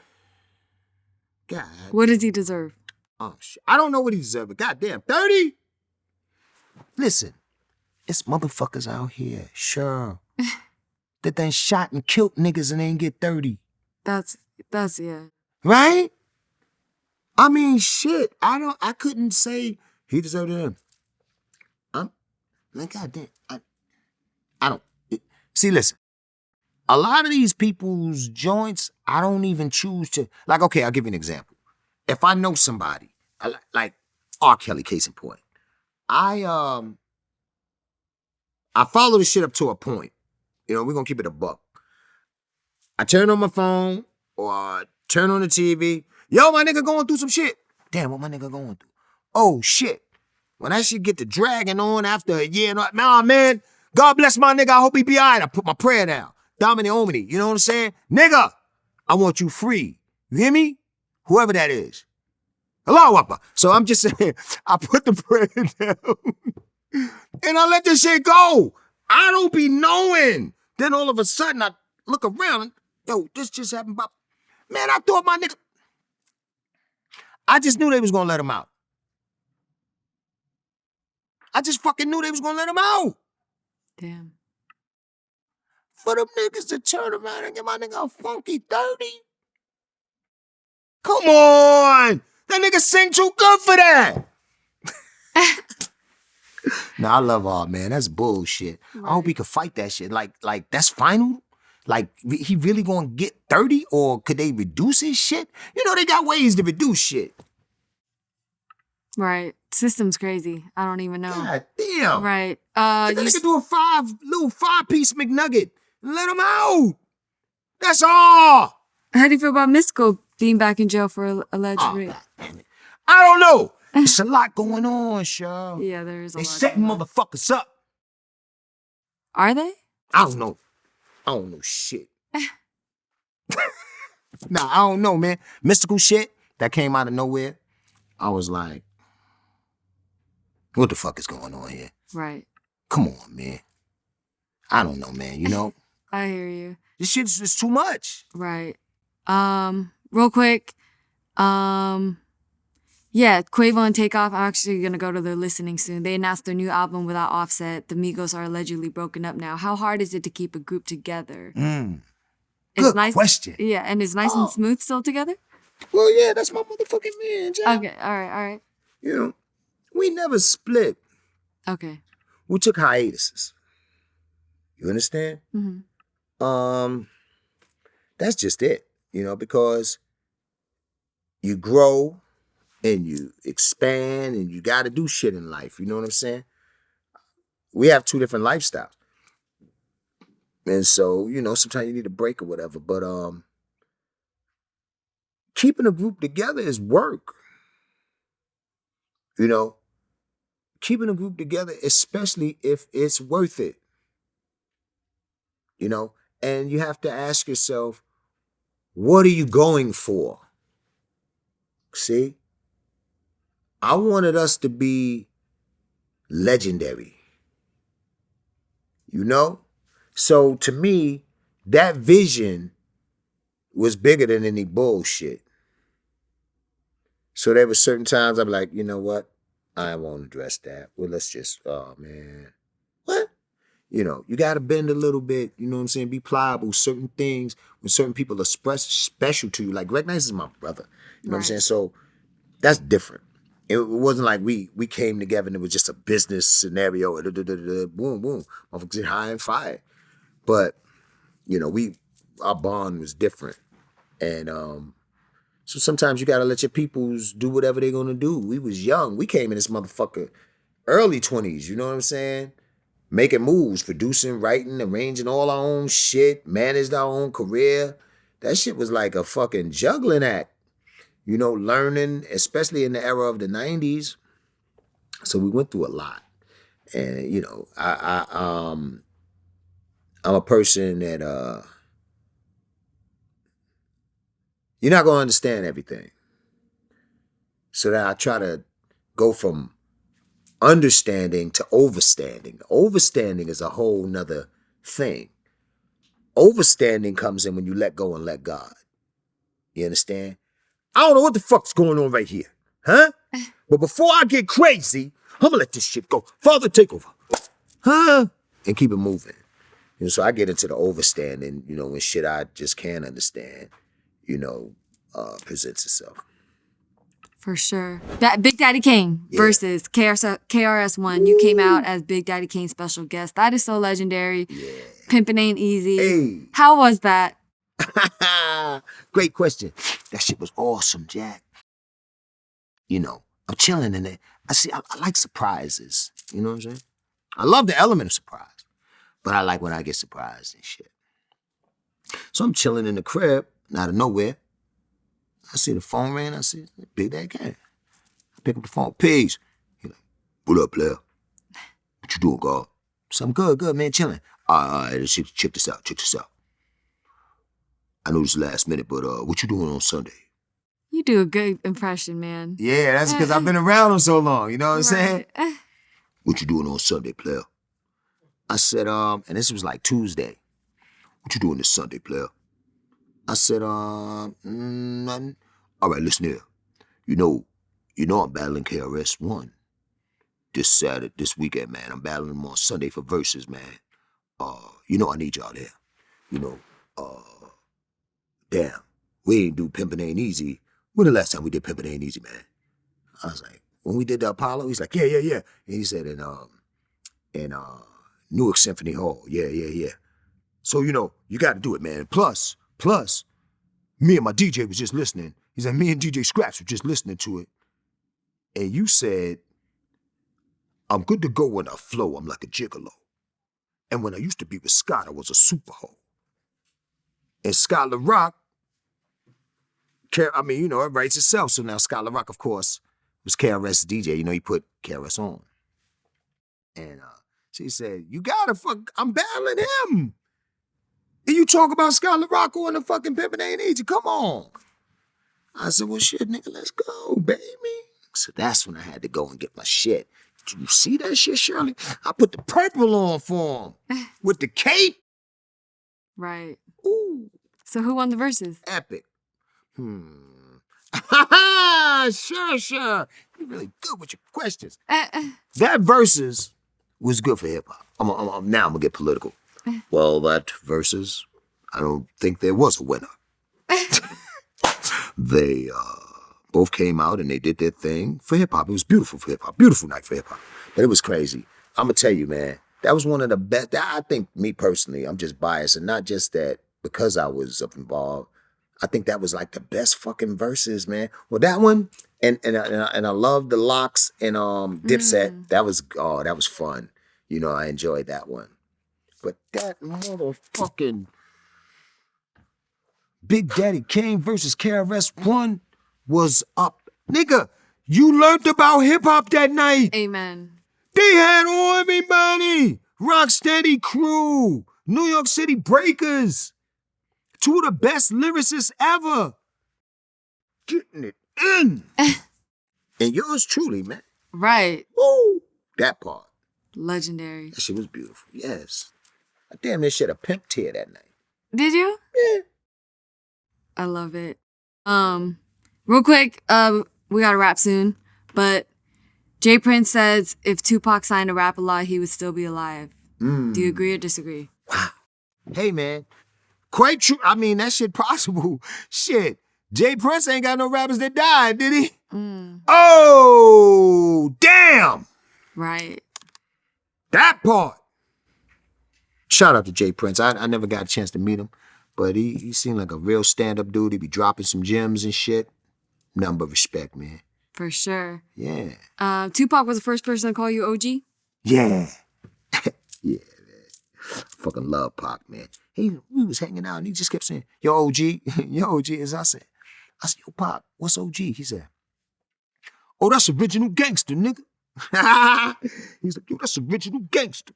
God. What does he deserve? Oh, shit. I don't know what he deserves, but goddamn, 30? Listen, it's motherfuckers out here, sure, that done shot and killed niggas and ain't get 30. That's yeah. Right? I mean, shit, I couldn't say he deserved it. I'm like, goddamn, I don't. See, listen, a lot of these people's joints, I don't even choose to, like, okay, I'll give you an example. If I know somebody, like R. Kelly, case in point, I follow the shit up to a point. You know, we're gonna keep it a buck. I turn on my phone or I turn on the TV. Yo, my nigga going through some shit. Damn, what my nigga going through? Oh, shit. When that shit get to dragging on after a year, nah, man, God bless my nigga. I hope he be all right. I put my prayer down. Domini Omini, you know what I'm saying? Nigga, I want you free. You hear me? Whoever that is. Hello, Upper. So I'm just saying, I put the prayer down and I let this shit go. I don't be knowing. Then all of a sudden, I look around and, yo, this just happened. Man, I thought my nigga, I just knew they was gonna let him out. I just fucking knew they was gonna let him out. Damn. For them niggas to turn around and get my nigga a funky 30. Come on. That nigga sing too good for that. Nah, I love art, man. That's bullshit. Right. I hope he could fight that shit. Like that's final? Like, he really gonna get 30? Or could they reduce his shit? You know, they got ways to reduce shit. Right. System's crazy. I don't even know. God damn. Right. Let that nigga do a little 5-piece McNugget. Let him out. That's all. How do you feel about Mystical being back in jail for alleged rape? I don't know. It's a lot going on, Shaw. Yeah, there is a lot. They setting motherfuckers up. Are they? I don't know. I don't know shit. Nah, I don't know, man. Mystical shit that came out of nowhere. I was like, what the fuck is going on here? Right. Come on, man. I don't know, man, you know? I hear you. This shit's just too much. Right. Real quick. Yeah, Quavo and Takeoff, I'm actually gonna go to their listening soon. They announced their new album without Offset. The Migos are allegedly broken up now. How hard is it to keep a group together? Good question. Yeah, and is Nice and Smooth still together? Well, yeah, that's my motherfucking man, Jack. Okay, all right. You know, we never split. Okay. We took hiatuses. You understand? Mm-hmm. That's just it, you know, because you grow and you expand and you got to do shit in life. You know what I'm saying? We have two different lifestyles. And so, you know, sometimes you need a break or whatever. But keeping a group together is work. You know, keeping a group together, especially if it's worth it. You know, and you have to ask yourself, what are you going for? See? I wanted us to be legendary. You know? So to me, that vision was bigger than any bullshit. So there were certain times I'm like, you know what? I won't address that. Well, let's just, oh man. What? You know, you got to bend a little bit, you know what I'm saying? Be pliable. Certain things, when certain people are special to you, like Greg Nice is my brother. You know what I'm saying? So that's different. It wasn't like we came together and it was just a business scenario. Boom, boom. Motherfuckers get high and fired. But, you know, our bond was different. And so sometimes you got to let your peoples do whatever they're going to do. We was young. We came in this motherfucker early 20s, you know what I'm saying? Making moves, producing, writing, arranging all our own shit, managed our own career. That shit was like a fucking juggling act. You know, learning, especially in the era of the 90s. So we went through a lot. And, you know, I'm a person that you're not going to understand everything. So that I try to go from understanding to overstanding. Overstanding is a whole nother thing. Overstanding comes in when you let go and let God. You understand? I don't know what the fuck's going on right here, huh? But before I get crazy, I'm gonna let this shit go. Father, take over, huh? And keep it moving. You know, so I get into the overstanding, you know, when shit I just can't understand, you know, presents itself. For sure. That Big Daddy Kane versus KRS-One. You came out as Big Daddy Kane's special guest. That is so legendary. Yeah. Pimpin' ain't easy. Hey. How was that? Great question. That shit was awesome, Jack. You know, I'm chilling in it. I like surprises. You know what I'm saying? I love the element of surprise. But I like when I get surprised and shit. So I'm chilling in the crib, out of nowhere. I see the phone ring. I see Big Daddy Kane. I pick up the phone. Peace. He like, what up, player? What you doing, God? So I'm good, man, chilling. All right, check this out. I know this is last minute, but what you doing on Sunday? You do a good impression, man. Yeah, that's because I've been around him so long. You know what I'm saying? What you doing on Sunday, player? I said, and this was like Tuesday. What you doing this Sunday, player? I said, nothing. All right, listen here. You know I'm battling KRS-One this weekend, man. I'm battling him on Sunday for verses, man. You know I need y'all there. You know, damn, we ain't do Pimpin' Ain't Easy. When the last time we did Pimpin' Ain't Easy, man? I was like, when we did the Apollo? He's like, yeah. And he said, in Newark Symphony Hall. Yeah. So, you got to do it, man. Plus, me and my DJ was just listening. He's like, me and DJ Scraps were just listening to it. And you said, I'm good to go when I flow. I'm like a gigolo. And when I used to be with Scott, I was a super hoe. And Scott LaRock, it writes itself. So now Scott LaRock, of course, was KRS DJ. He put KRS on. And she said, you gotta I'm battling him. And you talk about Scott LaRock on the fucking Pimpin' Ain't Easy. Come on. I said, well, shit, nigga, let's go, baby. So that's when I had to go and get my shit. Did you see that shit, Shirley? I put the purple on for him with the cape. Right. Ooh. So who won the verses? Epic. Sure. You're really good with your questions. That verses was good for hip hop. Now I'm gonna get political. Well, that verses, I don't think there was a winner. They both came out and they did their thing for hip hop. It was beautiful for hip hop. Beautiful night for hip hop. But it was crazy. I'm gonna tell you, man, that was one of the best. I think, me personally, I'm just biased, and not just that because I was up involved. I think that was like the best fucking verses, man. Well, that one, and I love the Locks and Dipset. That was fun. I enjoyed that one. But that motherfucking Big Daddy Kane versus KRS-One was up. Nigga, you learned about hip-hop that night. Amen. They had all everybody. Rocksteady Crew, New York City Breakers. Two of the best lyricists ever. Getting it in. And yours truly, man. Right. Ooh, that part. Legendary. That shit was beautiful. Yes. I damn near shed a pimp tear that night. Did you? Yeah. I love it. Real quick, we gotta wrap soon, but Jay Prince says if Tupac signed a rap law, he would still be alive. Do you agree or disagree? Wow. Hey, man. Quite true. I mean, that shit possible. Shit. Jay Prince ain't got no rappers that died, did he? Oh, damn. Right. That part. Shout out to Jay Prince. I never got a chance to meet him, but he seemed like a real stand-up dude. He be dropping some gems and shit. Nothing but respect, man. For sure. Yeah. Tupac was the first person to call you OG? Yeah. Yeah, man. Fucking love Pac, man. We was hanging out and he just kept saying, yo, OG. Yo, OG. As I said, yo, Pac, what's OG? He said, oh, that's original gangster, nigga. He's like, yo, that's original gangster.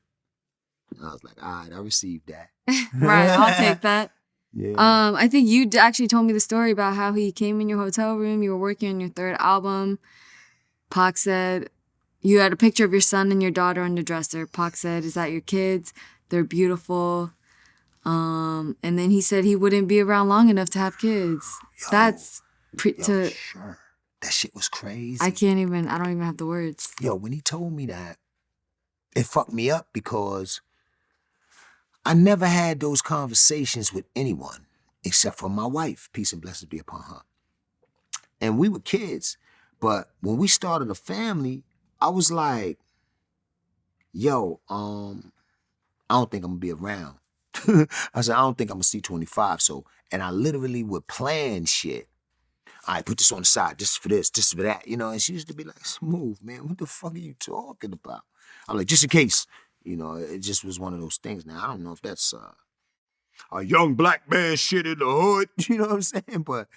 I was like, all right, I received that. Right, I'll take that. Yeah. I think you actually told me the story about how he came in your hotel room. You were working on your third album. Pac said, you had a picture of your son and your daughter on the dresser. Pac said, is that your kids? They're beautiful. And then he said he wouldn't be around long enough to have kids. That's sure. That shit was crazy. I don't even have the words. Yo, when he told me that, it fucked me up because I never had those conversations with anyone except for my wife. Peace and blessings be upon her. And we were kids, but when we started a family, I was like, yo, I don't think I'm gonna be around. I said, I don't think I'm gonna see 25. So, and I literally would plan shit. All right, put this on the side, just for this, just for that, and she used to be like, smooth, man, what the fuck are you talking about? I'm like, just in case, it just was one of those things. Now, I don't know if that's a young black man shit in the hood, you know what I'm saying? But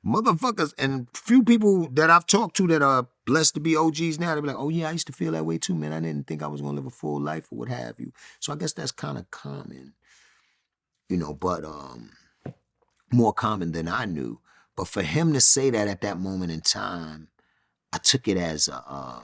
motherfuckers, and few people that I've talked to that are blessed to be OGs now, they be like, oh yeah, I used to feel that way too, man. I didn't think I was gonna live a full life or what have you. So I guess that's kind of common, but more common than I knew. But for him to say that at that moment in time, I took it as a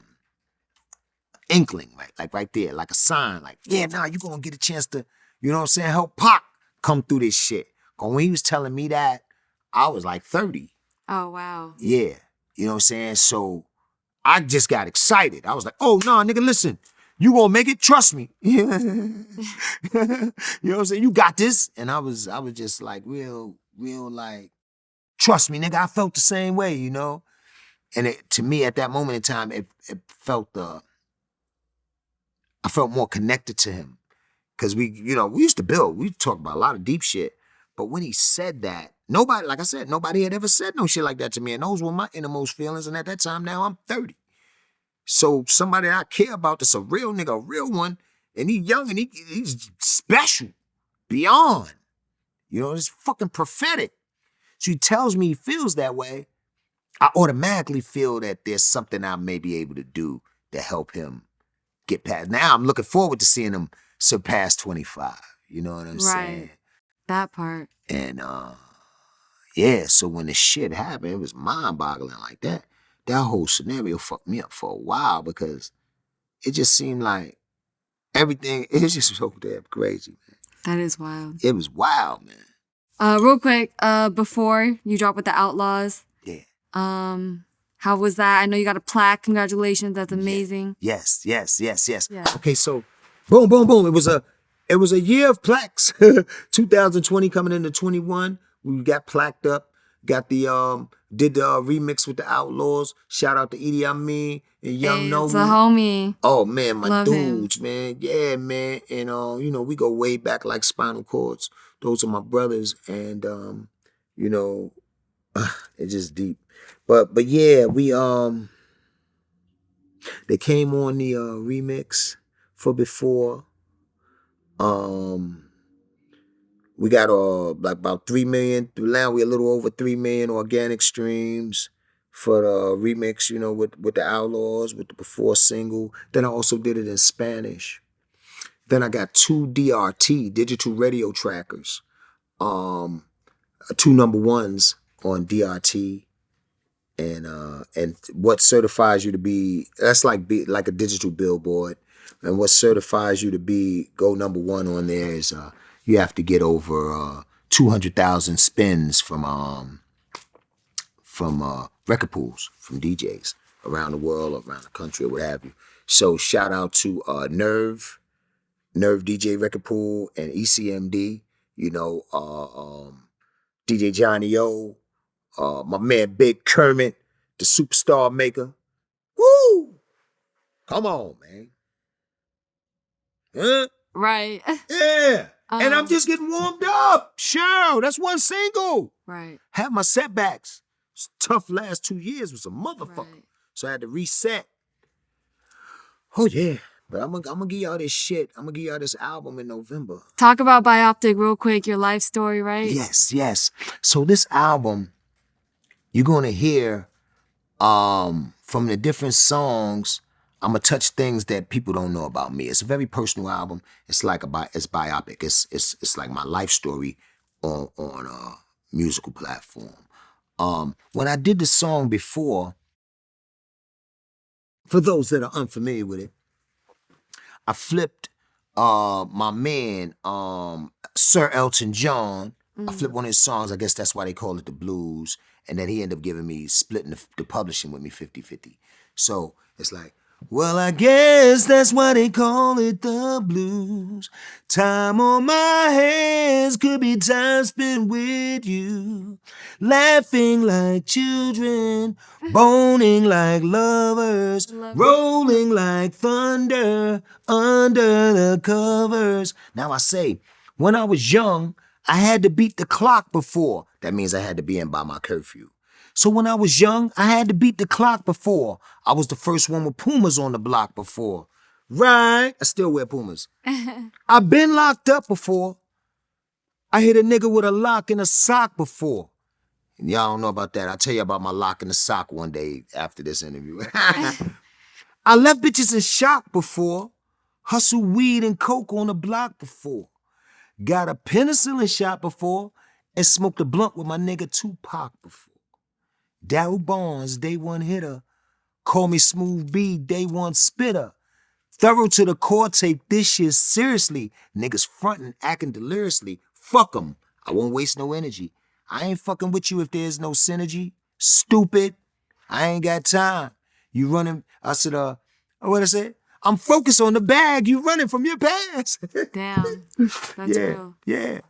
inkling, right? Like right there, like a sign, like, yeah, nah, you're gonna get a chance to, help Pac come through this shit. Cause when he was telling me that, I was like 30. Oh, wow. Yeah, you know what I'm saying? So I just got excited. I was like, oh, nah, nigga, listen, you gonna make it, trust me. You know what I'm saying? You got this. And I was just like real like, trust me, nigga, I felt the same way, And to me, at that moment in time, it felt I felt more connected to him. Because we used to build. We talked about a lot of deep shit. But when he said that, nobody, like I said, nobody had ever said no shit like that to me. And those were my innermost feelings. And at that time, now I'm 30. So somebody I care about that's a real nigga, a real one, and he's young and he's special beyond. It's fucking prophetic. So he tells me he feels that way. I automatically feel that there's something I may be able to do to help him get past. Now I'm looking forward to seeing him surpass 25. You know what I'm saying? That part. And yeah, so when the shit happened, it was mind-boggling like that. That whole scenario fucked me up for a while because it just seemed like everything, it was just so damn crazy, man. That is wild. It was wild, man. Real quick, before you drop with the Outlaws. Yeah. How was that? I know you got a plaque. Congratulations. That's amazing. Yes. Yeah. Okay, so boom. It was a year of plaques. 2020 coming into 21. We got plaqued up. Got the did the remix with the Outlaws. Shout out to Edie Amin and Young Novi. It's a homie. Oh man, my Love dudes, him. man. Yeah, man. And we go way back like spinal cords. Those are my brothers, and it's just deep. But yeah, we they came on the remix for Before. We got like about 3 million. Now we're a little over 3 million organic streams for the remix, with the Outlaws, with the Before single. Then I also did it in Spanish. Then I got 2 DRT, digital radio trackers. 2 number ones on DRT. And what certifies you to be, that's like a digital billboard. And what certifies you to go number 1 on there is you have to get over 200,000 spins from record pools, from DJs around the world, around the country, or what have you. So shout out to Nerve DJ Record Pool, and ECMD, DJ Johnny O, my man Big Kermit, the superstar maker. Woo! Come on, man. Huh? Right. Yeah. And I'm just getting warmed up. Sure, that's one single. Right. Have my setbacks. It's tough last 2 years was a motherfucker. Right. So I had to reset. Oh yeah. But I'm gonna give y'all this shit. I'm gonna give y'all this album in November. Talk about Bioptic real quick, your life story, right? Yes. So this album, you're gonna hear from the different songs, I'm gonna touch things that people don't know about me. It's a very personal album. It's like it's biopic. It's like my life story on a musical platform. When I did the song Before, for those that are unfamiliar with it, I flipped my man, Sir Elton John. I flipped one of his songs. I guess that's why they call it the blues. And then he ended up giving me, splitting the publishing with me 50-50. So it's like, well, I guess that's why they call it the blues. Time on my hands could be time spent with you. Laughing like children, boning like lovers, rolling like thunder under the covers. Now I say, when I was young, I had to beat the clock before. That means I had to be in by my curfew. So when I was young, I had to beat the clock before. I was the first one with Pumas on the block before. Right? I still wear Pumas. I've been locked up before. I hit a nigga with a lock in a sock before. And y'all don't know about that. I'll tell you about my lock in the sock one day after this interview. I left bitches in shock before. Hustle weed and coke on the block before. Got a penicillin shot before. And smoked a blunt with my nigga Tupac before. Daryl Barnes, day one hitter. Call me Smooth B, day one spitter. Thorough to the core, take this shit seriously. Niggas frontin', acting deliriously. Fuck 'em. I won't waste no energy. I ain't fucking with you if there's no synergy. Stupid. I ain't got time. You running, I said, what I said? I'm focused on the bag. You running from your past. Damn. That's real. Yeah,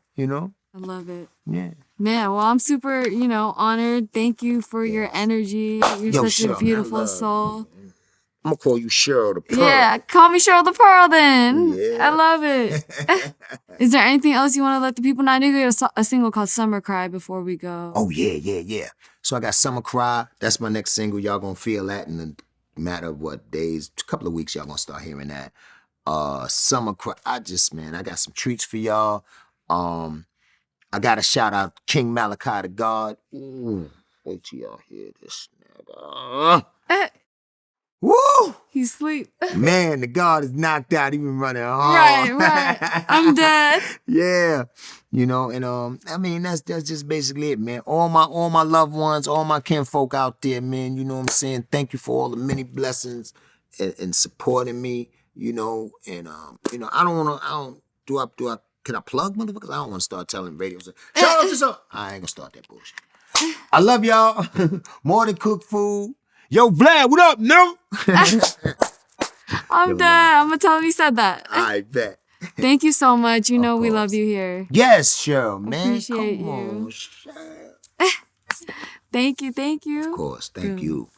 I love it. Yeah. Man, well, I'm super, honored. Thank you for your energy. You're such a beautiful soul. I'm gonna call you Cheryl the Pearl. Yeah, call me Cheryl the Pearl then. Yeah. I love it. Is there anything else you want to let the people know? I knew you had a single called Summer Cry before we go. Oh, yeah. So I got Summer Cry. That's my next single. Y'all gonna feel that in a matter of what days, a couple of weeks, y'all gonna start hearing that. Summer Cry. I got some treats for y'all. I got to shout out King Malachi the God. Ooh, wait till y'all hear this nigga. Woo! He's asleep. Man, the God is knocked out. He been running hard. Right. I'm dead. Yeah. And that's just basically it, man. All my loved ones, all my kinfolk out there, man, you know what I'm saying? Thank you for all the many blessings and supporting me, and can I plug motherfuckers? I don't want to start telling radios. Shout out to some. I ain't gonna start that bullshit. I love y'all. More than cook food. Yo, Vlad, what up, no? I'm dead. I'm gonna tell him he said that. I bet. Thank you so much. You know we love you here. Yes, Cheryl, man. Appreciate Come you. on, Cheryl. Thank you. Of course, thank you.